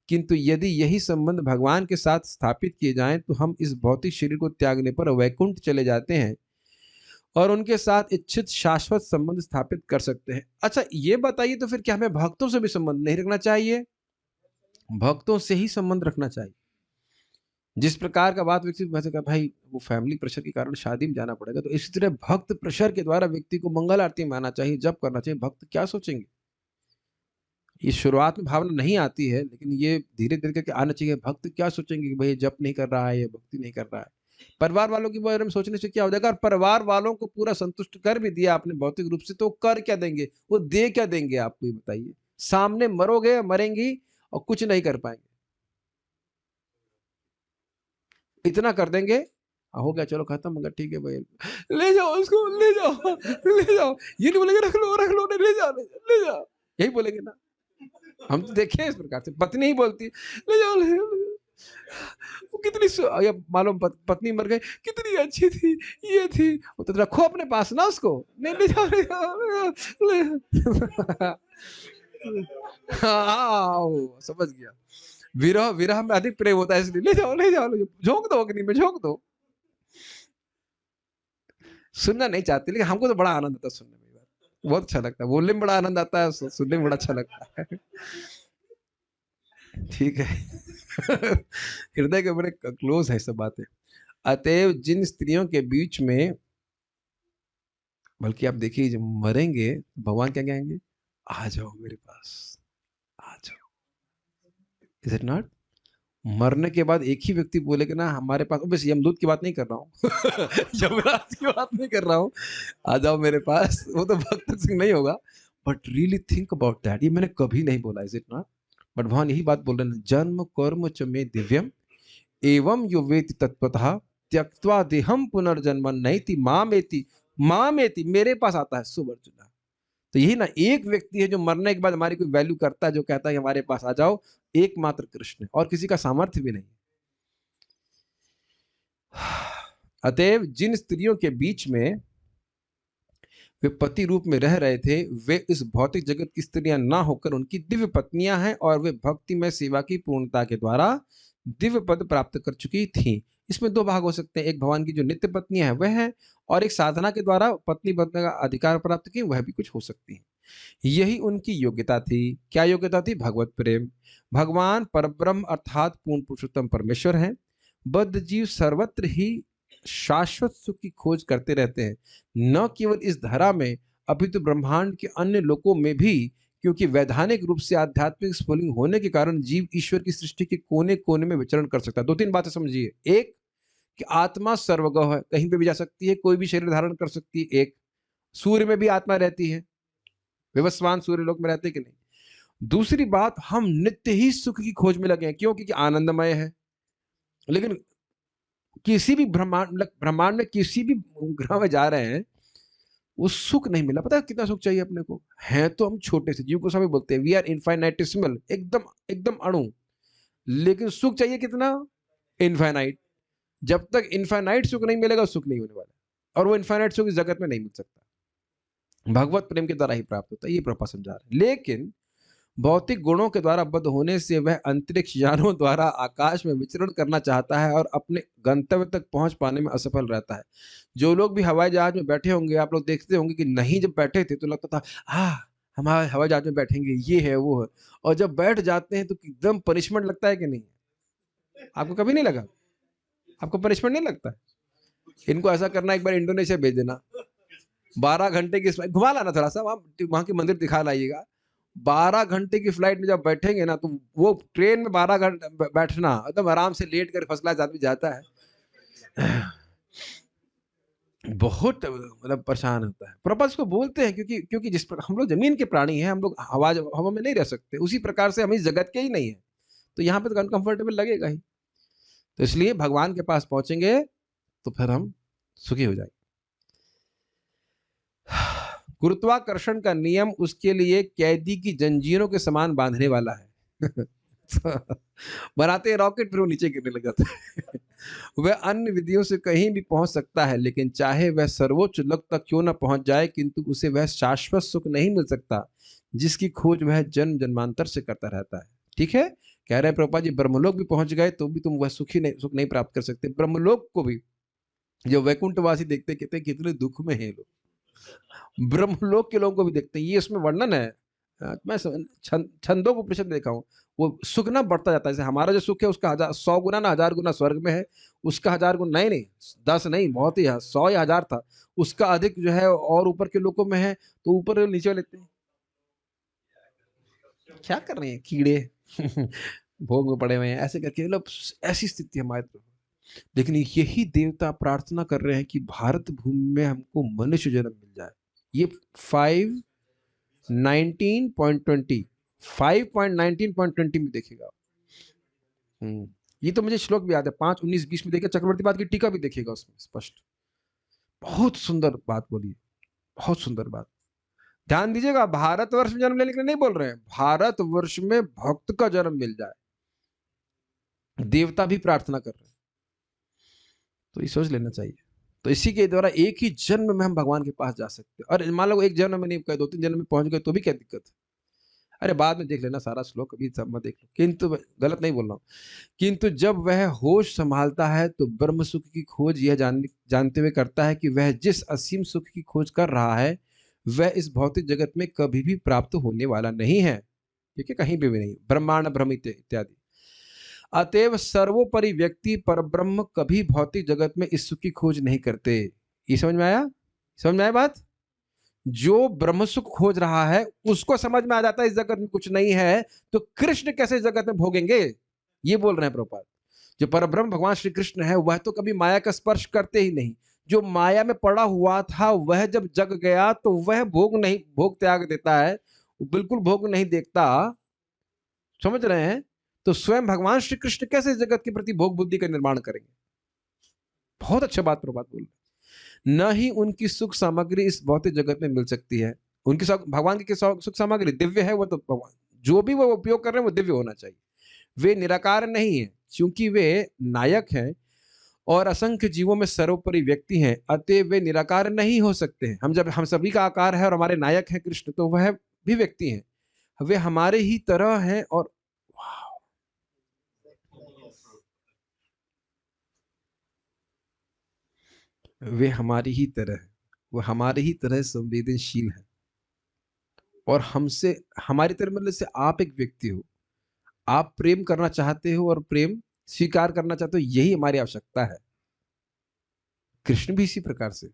S1: किंतु यदि यही संबंध भगवान के साथ स्थापित किए जाएं तो हम इस भौतिक शरीर को त्यागने पर वैकुंठ चले जाते हैं और उनके साथ इच्छित शाश्वत संबंध स्थापित कर सकते हैं। अच्छा ये बताइए, तो फिर क्या हमें भक्तों से भी संबंध नहीं रखना चाहिए? भक्तों से ही संबंध रखना चाहिए। जिस प्रकार का बात विकसित वैसे का भाई वो फैमिली प्रेशर के कारण शादी में जाना पड़ेगा, तो इसी तरह भक्त प्रेशर के द्वारा व्यक्ति को मंगल आरती में आना चाहिए, जप करना चाहिए। भक्त क्या सोचेंगे? ये शुरुआत में भावना नहीं आती है, लेकिन ये धीरे धीरे करके आना चाहिए। भक्त क्या सोचेंगे कि भाई जप नहीं कर रहा है, ये भक्ति नहीं कर रहा है। परिवार वालों के बारे में सोचने से क्या हो जाएगा? और परिवार वालों को पूरा संतुष्ट कर भी दिया आपने भौतिक रूप से, तो कर क्या देंगे? वो दे क्या देंगे आपको, ये बताइए? सामने मरोगे, मरेंगी और कुछ नहीं कर पाएंगे। इतना कर देंगे, हो गया, चलो खत्म, मगर ठीक है भाई, ले जाओ उसको, ले जाओ, ले जाओ। ये नहीं बोलेंगे रख लो, नहीं, ले जाओ, ले जाओ, यही बोलेंगे ना। हम तो देखे हैं इस प्रकार से, पत्नी ही बोलती ले जाओ, ले जाओ। वो कितनी या मालूम पत्नी मर गई, कितनी अच्छी थी, ये थी, वो तो रखो अपने पास ना उसको, नहीं ले जाओ, ले जाओ, ले हाँ समझ गया। विरह विरह में अधिक प्रेम होता है, इसलिए ले जाओ, ले जाओ, झोंक दो अग्नि में, झोंक दो। सुनना नहीं चाहते, लेकिन हमको तो बड़ा आनंद आता है सुनने में, बहुत अच्छा लगता है, बोलने में बड़ा आनंद आता है, सुनने में बड़ा अच्छा लगता है। ठीक है। हृदय के बड़े क्लोज है सब बातें। अतएव जिन स्त्रियों के बीच में, बल्कि आप देखिए जब मरेंगे भगवान क्या कहेंगे? आ जाओ मेरे पास, आ जाओ। Is it not? मरने के बाद एक ही व्यक्ति बोलेगा ना हमारे पास, बस यमदूत की बात नहीं कर रहा हूँ, यमराज की बात नहीं कर रहा हूँ, आ जाओ मेरे पास। वो तो भक्त सिंह नहीं होगा, but really think about that. ये मैंने कभी नहीं बोला, इज इट नॉट? बट भगवान यही बात बोल रहे हैं, जन्म कर्म च मे दिव्यम एवं यो वेति तत्वतः त्यक्त्वा देहम पुनर्जन्म नैति मामेति, मेरे पास आता है सुवर्जुना। तो यही ना, एक व्यक्ति है जो मरने के बाद हमारी कोई वैल्यू करता है, जो कहता है हमारे पास आ जाओ, एकमात्र कृष्ण, और किसी का सामर्थ्य भी नहीं। अतएव जिन स्त्रियों के बीच में वे पति रूप में रह रहे थे, वे इस भौतिक जगत की स्त्रियां ना होकर उनकी दिव्य पत्नियां हैं, और वे भक्ति में सेवा की पूर्णता के द्वारा दिव्य पद प्राप्त कर चुकी थी। इसमें दो भाग हो सकते हैं, एक भगवान की जो नित्य पत्नियां हैं वह है, और एक साधना के द्वारा पत्नी बनने का अधिकार प्राप्त की, वह भी कुछ हो सकती है। यही उनकी योग्यता थी। क्या योग्यता थी? भगवत प्रेम। भगवान परब्रह्म अर्थात पूर्ण पुरुषोत्तम परमेश्वर हैं। बद्ध जीव सर्वत्र ही शाश्वत सुख की खोज करते रहते हैं, न केवल इस धरा में अपितु ब्रह्मांड के अन्य लोकों में भी, क्योंकि वैधानिक रूप से आध्यात्मिक स्फुलिंग होने के कारण जीव ईश्वर की सृष्टि के कोने कोने में विचरण कर सकता है। दो तीन बातें समझिए। एक, कि आत्मा सर्वगव है, कहीं पे भी जा सकती है, कोई भी शरीर धारण कर सकती है। एक, सूर्य में भी आत्मा रहती है, विवस्वान सूर्य लोक में रहते कि नहीं। दूसरी बात, हम नित्य ही सुख की खोज में लगे हैं, क्यों? क्योंकि आनंदमय है। लेकिन किसी भी ब्रह्मांड में किसी भी ग्रह में जा रहे हैं, वो सुख नहीं मिला। पता है कितना सुख चाहिए अपने को? है तो हम छोटे से, जीव को सभी बोलते हैं वी आर इनफाइनाइटिसिमल, एकदम एकदम अणु, लेकिन सुख चाहिए कितना? इनफाइनाइट। जब तक इनफाइनाइट सुख नहीं मिलेगा, सुख नहीं होने वाला, और वो इनफाइनाइट सुख इस जगत में नहीं मिल सकता, भगवत प्रेम के द्वारा ही प्राप्त होता है। ये प्रभुपाद समझा रहे हैं। लेकिन भौतिक गुणों के द्वारा बद्ध होने से वह अंतरिक्ष यानों द्वारा आकाश में विचरण करना चाहता है और अपने गंतव्य तक पहुंच पाने में असफल रहता है। जो लोग भी हवाई जहाज में बैठे होंगे, आप लोग देखते होंगे कि नहीं, जब बैठे थे तो लगता था हम हवाई जहाज में बैठेंगे, ये है वो है, और जब बैठ जाते हैं तो एकदम पनिशमेंट लगता है कि नहीं? आपको कभी नहीं लगा? आपको पनिशमेंट नहीं लगता? इनको ऐसा करना, एक बार इंडोनेशिया भेज देना, 12 घंटे की फ्लाइट, घुमा लाना थोड़ा सा, वहां के मंदिर दिखा लाइएगा। 12 घंटे की फ्लाइट में जब बैठेंगे ना, तो वो ट्रेन में 12 घंटे बैठना, एकदम आराम से लेट कर फर्स्ट क्लास आदमी जाता है। बहुत मतलब परेशान होता है। प्रभुपाद इसको बोलते हैं क्योंकि क्योंकि जिस प्रकार हम लोग जमीन के प्राणी हैं, हम लोग हवा में नहीं रह सकते, उसी प्रकार से हम इस जगत के ही नहीं है, तो यहाँ पे तो अनकंफर्टेबल लगेगा ही। तो इसलिए भगवान के पास पहुंचेंगे तो फिर हम सुखी हो जाएंगे। गुरुत्वाकर्षण का नियम उसके लिए कैदी की जंजीरों के समान बांधने वाला है। बनाते रॉकेट, फिर वो नीचे गिरने लग जाता है। वह अन्य विधियों से कहीं भी पहुंच सकता है, लेकिन चाहे वह सर्वोच्च लक्ष्य तक क्यों न पहुंच जाए, किंतु उसे वह शाश्वत सुख नहीं मिल सकता जिसकी खोज वह जन्म जन्मांतर से करता रहता है। ठीक है, कह रहे हैं प्रभुपाद जी, ब्रह्मलोक भी पहुंच गए तो भी तुम वह सुख नहीं प्राप्त कर सकते। ब्रह्मलोक को भी जो वैकुंठवासी देखते, कहते कितने दुख में है लोग, ब्रह्मलोक के लोगों को भी देखते हैं। ये उसमें वर्णन है, मैं छंदों को प्रतिशत देखा हूँ, वो सुख ना बढ़ता जाता है। जैसे हमारा जो सुख है उसका 100 गुना ना 1000 गुना स्वर्ग में है, उसका 1000 गुना, नहीं नहीं 10 नहीं, बहुत ही 100 या 1000 था, उसका अधिक जो है और ऊपर के लोगों में है, तो ऊपर नीचे लेते हैं। क्या कर रहे हैं कीड़े? भोग में पड़े हुए हैं ऐसे करके, मतलब ऐसी स्थिति हमारे तो। लेकिन यही देवता प्रार्थना कर रहे हैं कि भारत भूमि में हमको मनुष्य जन्म मिल जाए। ये 5:19.20 5.19.20 में देखेगा। ये तो मुझे श्लोक भी याद है, 5:19-20 में देखिए, चक्रवर्ती बात की टीका भी देखिएगा, उसमें स्पष्ट बहुत सुंदर बात बोली, बहुत सुंदर बात। ध्यान दीजिएगा, भारतवर्ष में जन्म लेने के लिए नहीं बोल रहे हैं, भारतवर्ष में भक्त का जन्म मिल जाए, देवता भी प्रार्थना कर रहे हैं। तो ये सोच लेना चाहिए। तो इसी के द्वारा एक ही जन्म में हम भगवान के पास जा सकते हैं। और मान लो एक जन्म में नहीं, 2-3 जन्म में पहुंच गए तो भी क्या दिक्कत है? अरे बाद में देख लेना सारा श्लोक, अभी सब मत देख लो। किंतु, गलत नहीं बोल रहा हूँ, किंतु जब वह होश संभालता है तो ब्रह्म सुख की खोज यह जानते हुए करता है कि वह जिस असीम सुख की खोज कर रहा है वह इस भौतिक जगत में कभी भी प्राप्त होने वाला नहीं है। ठीक है, कहीं पे भी नहीं, ब्रह्मांड भ्रमित इत्यादि। अतएव सर्वोपरि व्यक्ति परब्रह्म कभी भौतिक जगत में इस सुख की खोज नहीं करते। ये समझ में आया? समझ में आया बात? जो ब्रह्म सुख खोज रहा है उसको समझ में आ जाता है इस जगत में कुछ नहीं है, तो कृष्ण कैसे इस जगत में भोगेंगे, ये बोल रहे हैं प्रभुपाद। जो परब्रह्म भगवान श्री कृष्ण है वह तो कभी माया का स्पर्श करते ही नहीं। जो माया में पड़ा हुआ था वह जब जग गया तो वह भोग त्याग देता है, बिल्कुल भोग नहीं देखता। समझ रहे हैं? तो स्वयं भगवान श्री कृष्ण कैसे इस जगत के प्रति भोग बुद्धि का निर्माण करेंगे? बहुत अच्छा बात प्रभुपाद बोल रहे। न ही उनकी सुख सामग्री इस भौतिक जगत में मिल सकती है। उनकी भगवान की सुख सामग्री दिव्य है, वो तो भगवान जो भी वो उपयोग कर रहे हैं वो दिव्य होना चाहिए। वे निराकार नहीं है, क्योंकि वे नायक हैं और असंख्य जीवों में सर्वोपरि व्यक्ति हैं, अतः वे निराकार नहीं हो सकते हैं। हम सभी का आकार है और हमारे नायक हैं कृष्ण, तो वह भी व्यक्ति हैं, वे हमारे ही तरह हैं। और वे हमारी ही तरह है, वो हमारे ही तरह संवेदनशील है। और हमसे, हमारी तरह मतलब से आप एक व्यक्ति हो, आप प्रेम करना चाहते हो और प्रेम स्वीकार करना चाहते हो, यही हमारी आवश्यकता है। कृष्ण भी इसी प्रकार से।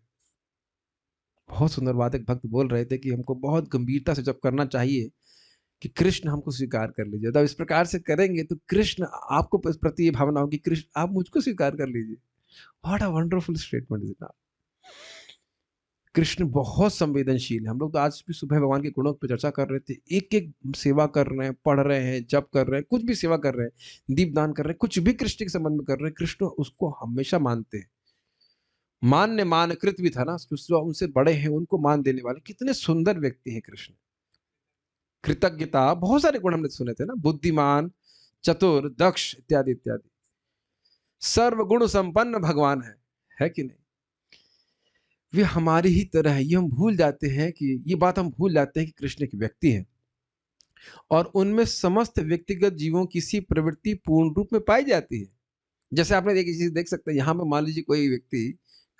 S1: बहुत सुंदर बात एक भक्त बोल रहे थे कि हमको बहुत गंभीरता से जब करना चाहिए कि कृष्ण हमको स्वीकार कर लीजिए। जब इस प्रकार से करेंगे तो कृष्ण आपको प्रति ये भावना होगी, कृष्ण आप मुझको स्वीकार कर लीजिए। What a wonderful statement is it. Krishna बहुत संवेदनशील है। हम लोग तो आज भी सुबह भगवान के गुणों पर चर्चा कर रहे थे, एक एक सेवा कर रहे हैं, पढ़ रहे हैं, जप कर रहे हैं, कुछ भी सेवा कर रहे हैं, दीपदान कर रहे हैं, कुछ भी कृष्ण के संबंध में कर रहे हैं, कृष्ण उसको हमेशा मानते हैं। मानकृत भी था ना, उनसे बड़े हैं उनको मान देने वाले, कितने सुंदर व्यक्ति हैं कृष्ण। कृतज्ञता, बहुत सारे गुण हमने सुने थे ना, बुद्धिमान, चतुर, दक्ष इत्यादि इत्यादि। सर्वगुण संपन्न भगवान है कि नहीं? वे हमारी ही तरह है। ये हम भूल जाते हैं कि, ये बात हम भूल जाते हैं कि कृष्ण एक व्यक्ति है। और उनमें समस्त व्यक्तिगत जीवों की सी प्रवृत्ति पूर्ण रूप में पाई जाती है। जैसे आपने एक चीज़ देख सकते हैं, यहाँ पे मान लीजिए कोई व्यक्ति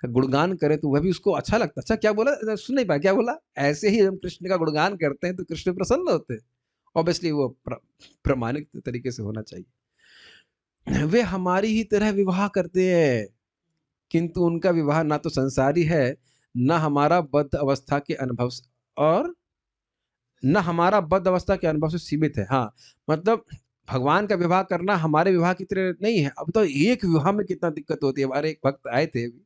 S1: का गुणगान करे तो वह भी उसको अच्छा लगता है। अच्छा क्या बोला? सुन नहीं पाया, क्या बोला? ऐसे ही हम कृष्ण का गुणगान करते हैं तो कृष्ण प्रसन्न होते हैं। ऑब्वियसली वो प्रामाणिक तरीके से होना चाहिए। वे हमारी ही तरह विवाह करते हैं, किंतु उनका विवाह ना तो संसारी है, ना हमारा बद्ध अवस्था के अनुभव से, और न हमारा बद्ध अवस्था के अनुभव से सीमित है। हाँ, मतलब भगवान का विवाह करना हमारे विवाह की तरह नहीं है। अब तो एक विवाह में कितना दिक्कत होती है। हमारे एक भक्त आए थे अभी,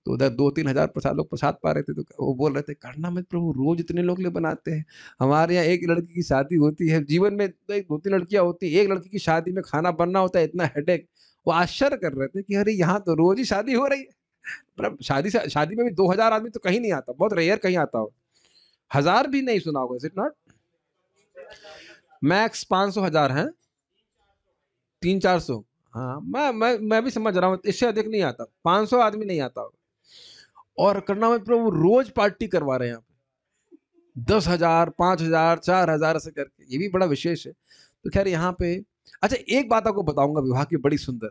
S1: तो उधर 2-3 हज़ार प्रसाद लोग प्रसाद पा रहे थे, तो वो बोल रहे थे, "करना मत प्रभु, रोज़ इतने लोग ले बनाते हैं। हमारे यहाँ एक लड़की की शादी होती है, जीवन में तो 2-3 लड़कियाँ होती हैं, एक लड़की की शादी में खाना बनना होता है, इतना हेडेक।" वो आश्चर्य कर रहे थे कि अरे यहाँ तो रोज़ ही शादी हो रही है। मतलब शादी में भी 2000 आदमी तो कहीं नहीं आता, बहुत रेयर कहीं आता हो। 1000 भी नहीं सुना होगा, इज़ इट नॉट? मैक्स 500 1000 हैं, 300-400। हाँ, मैं भी समझ रहा हूँ, इससे अधिक नहीं आता, 500 आदमी नहीं आता होगा। और करना मत प्रभु रोज पार्टी करवा रहे हैं यहाँ पे, 10,000 5,000 4,000 ऐसे करके, ये भी बड़ा विशेष है। तो खैर यहाँ पे अच्छा एक बात आपको बताऊंगा विवाह की बड़ी सुंदर।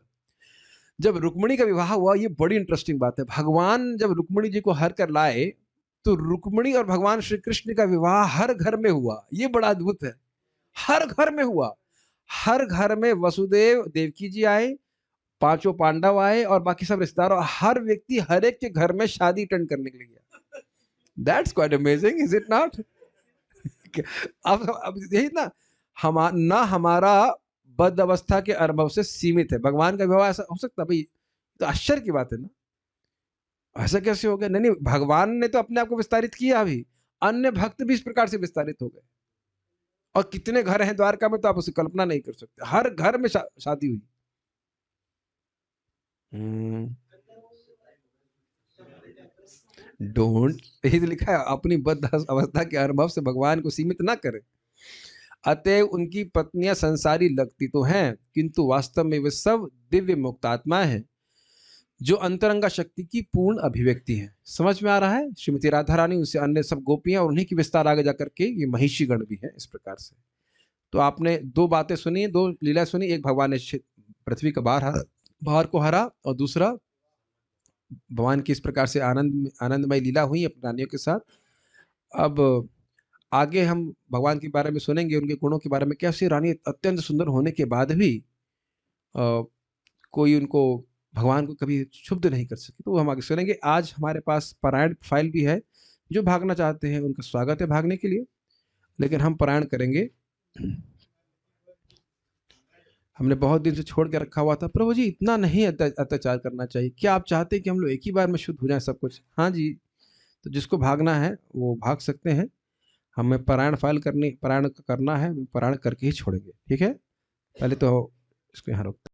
S1: जब रुक्मिणी का विवाह हुआ, ये बड़ी इंटरेस्टिंग बात है। भगवान जब रुक्मिणी जी को हर कर लाए, तो रुक्मिणी और भगवान श्री कृष्ण का विवाह हर घर में हुआ। ये बड़ा अद्भुत है, हर घर में हुआ। हर घर में वसुदेव देवकी जी आए, पांचों पांडव आए और बाकी सब रिश्तेदार, और हर व्यक्ति हर एक के घर में शादी अटेंड करने के लिए गया। That's quite amazing, is it not? अब यही ना, ना हमारा बद अवस्था के अनुभव से सीमित है। भगवान का विवाह ऐसा हो सकता भाई? तो आश्चर्य की बात है ना। ऐसा कैसे हो गया? नहीं नहीं, भगवान ने तो अपने आप को विस्तारित किया, अभी अन्य भक्त भी इस प्रकार से विस्तारित हो गए। और कितने घर हैं द्वारका में, तो आप उसकी कल्पना नहीं कर सकते। हर घर में शादी हुई। डोंट, यही तो लिखा है, अपनी बद्ध अवस्था के अनुभव से भगवान को सीमित ना करें। अतएव उनकी पत्नियां संसारी लगती तो हैं, किंतु वास्तव में वे सब दिव्य मुक्त आत्मा है, जो अंतरंगा शक्ति की पूर्ण अभिव्यक्ति है। समझ में आ रहा है? श्रीमती राधा रानी, उनसे अन्य सब गोपियां, और उन्हीं की विस्तार आगे जाकर के ये महिषी गण भी है, इस प्रकार से। तो आपने दो बातें सुनी, दो लीला सुनी। एक भगवान ने पृथ्वी का भार को हरा, और दूसरा भगवान की इस प्रकार से आनंदमय लीला हुई अपनी रानियों के साथ। अब आगे हम भगवान के बारे में सुनेंगे, उनके गुणों के बारे में। कैसी रानी अत्यंत सुंदर होने के बाद भी कोई उनको, भगवान को कभी क्षुब्ध नहीं कर सकी, तो वो हम आगे सुनेंगे। आज हमारे पास पारायण फाइल भी है, जो भागना चाहते हैं उनका स्वागत है भागने के लिए, लेकिन हम पारायण करेंगे। हमने बहुत दिन से छोड़ के रखा हुआ था। प्रभु जी इतना नहीं अत्याचार करना चाहिए, क्या आप चाहते हैं कि हम लोग एक ही बार में शुद्ध हो जाए सब कुछ? हाँ जी, तो जिसको भागना है वो भाग सकते हैं। हमें पारायण करना है, पारायण करके ही छोड़ेंगे, ठीक है? पहले तो इसको यहाँ रोकते हैं।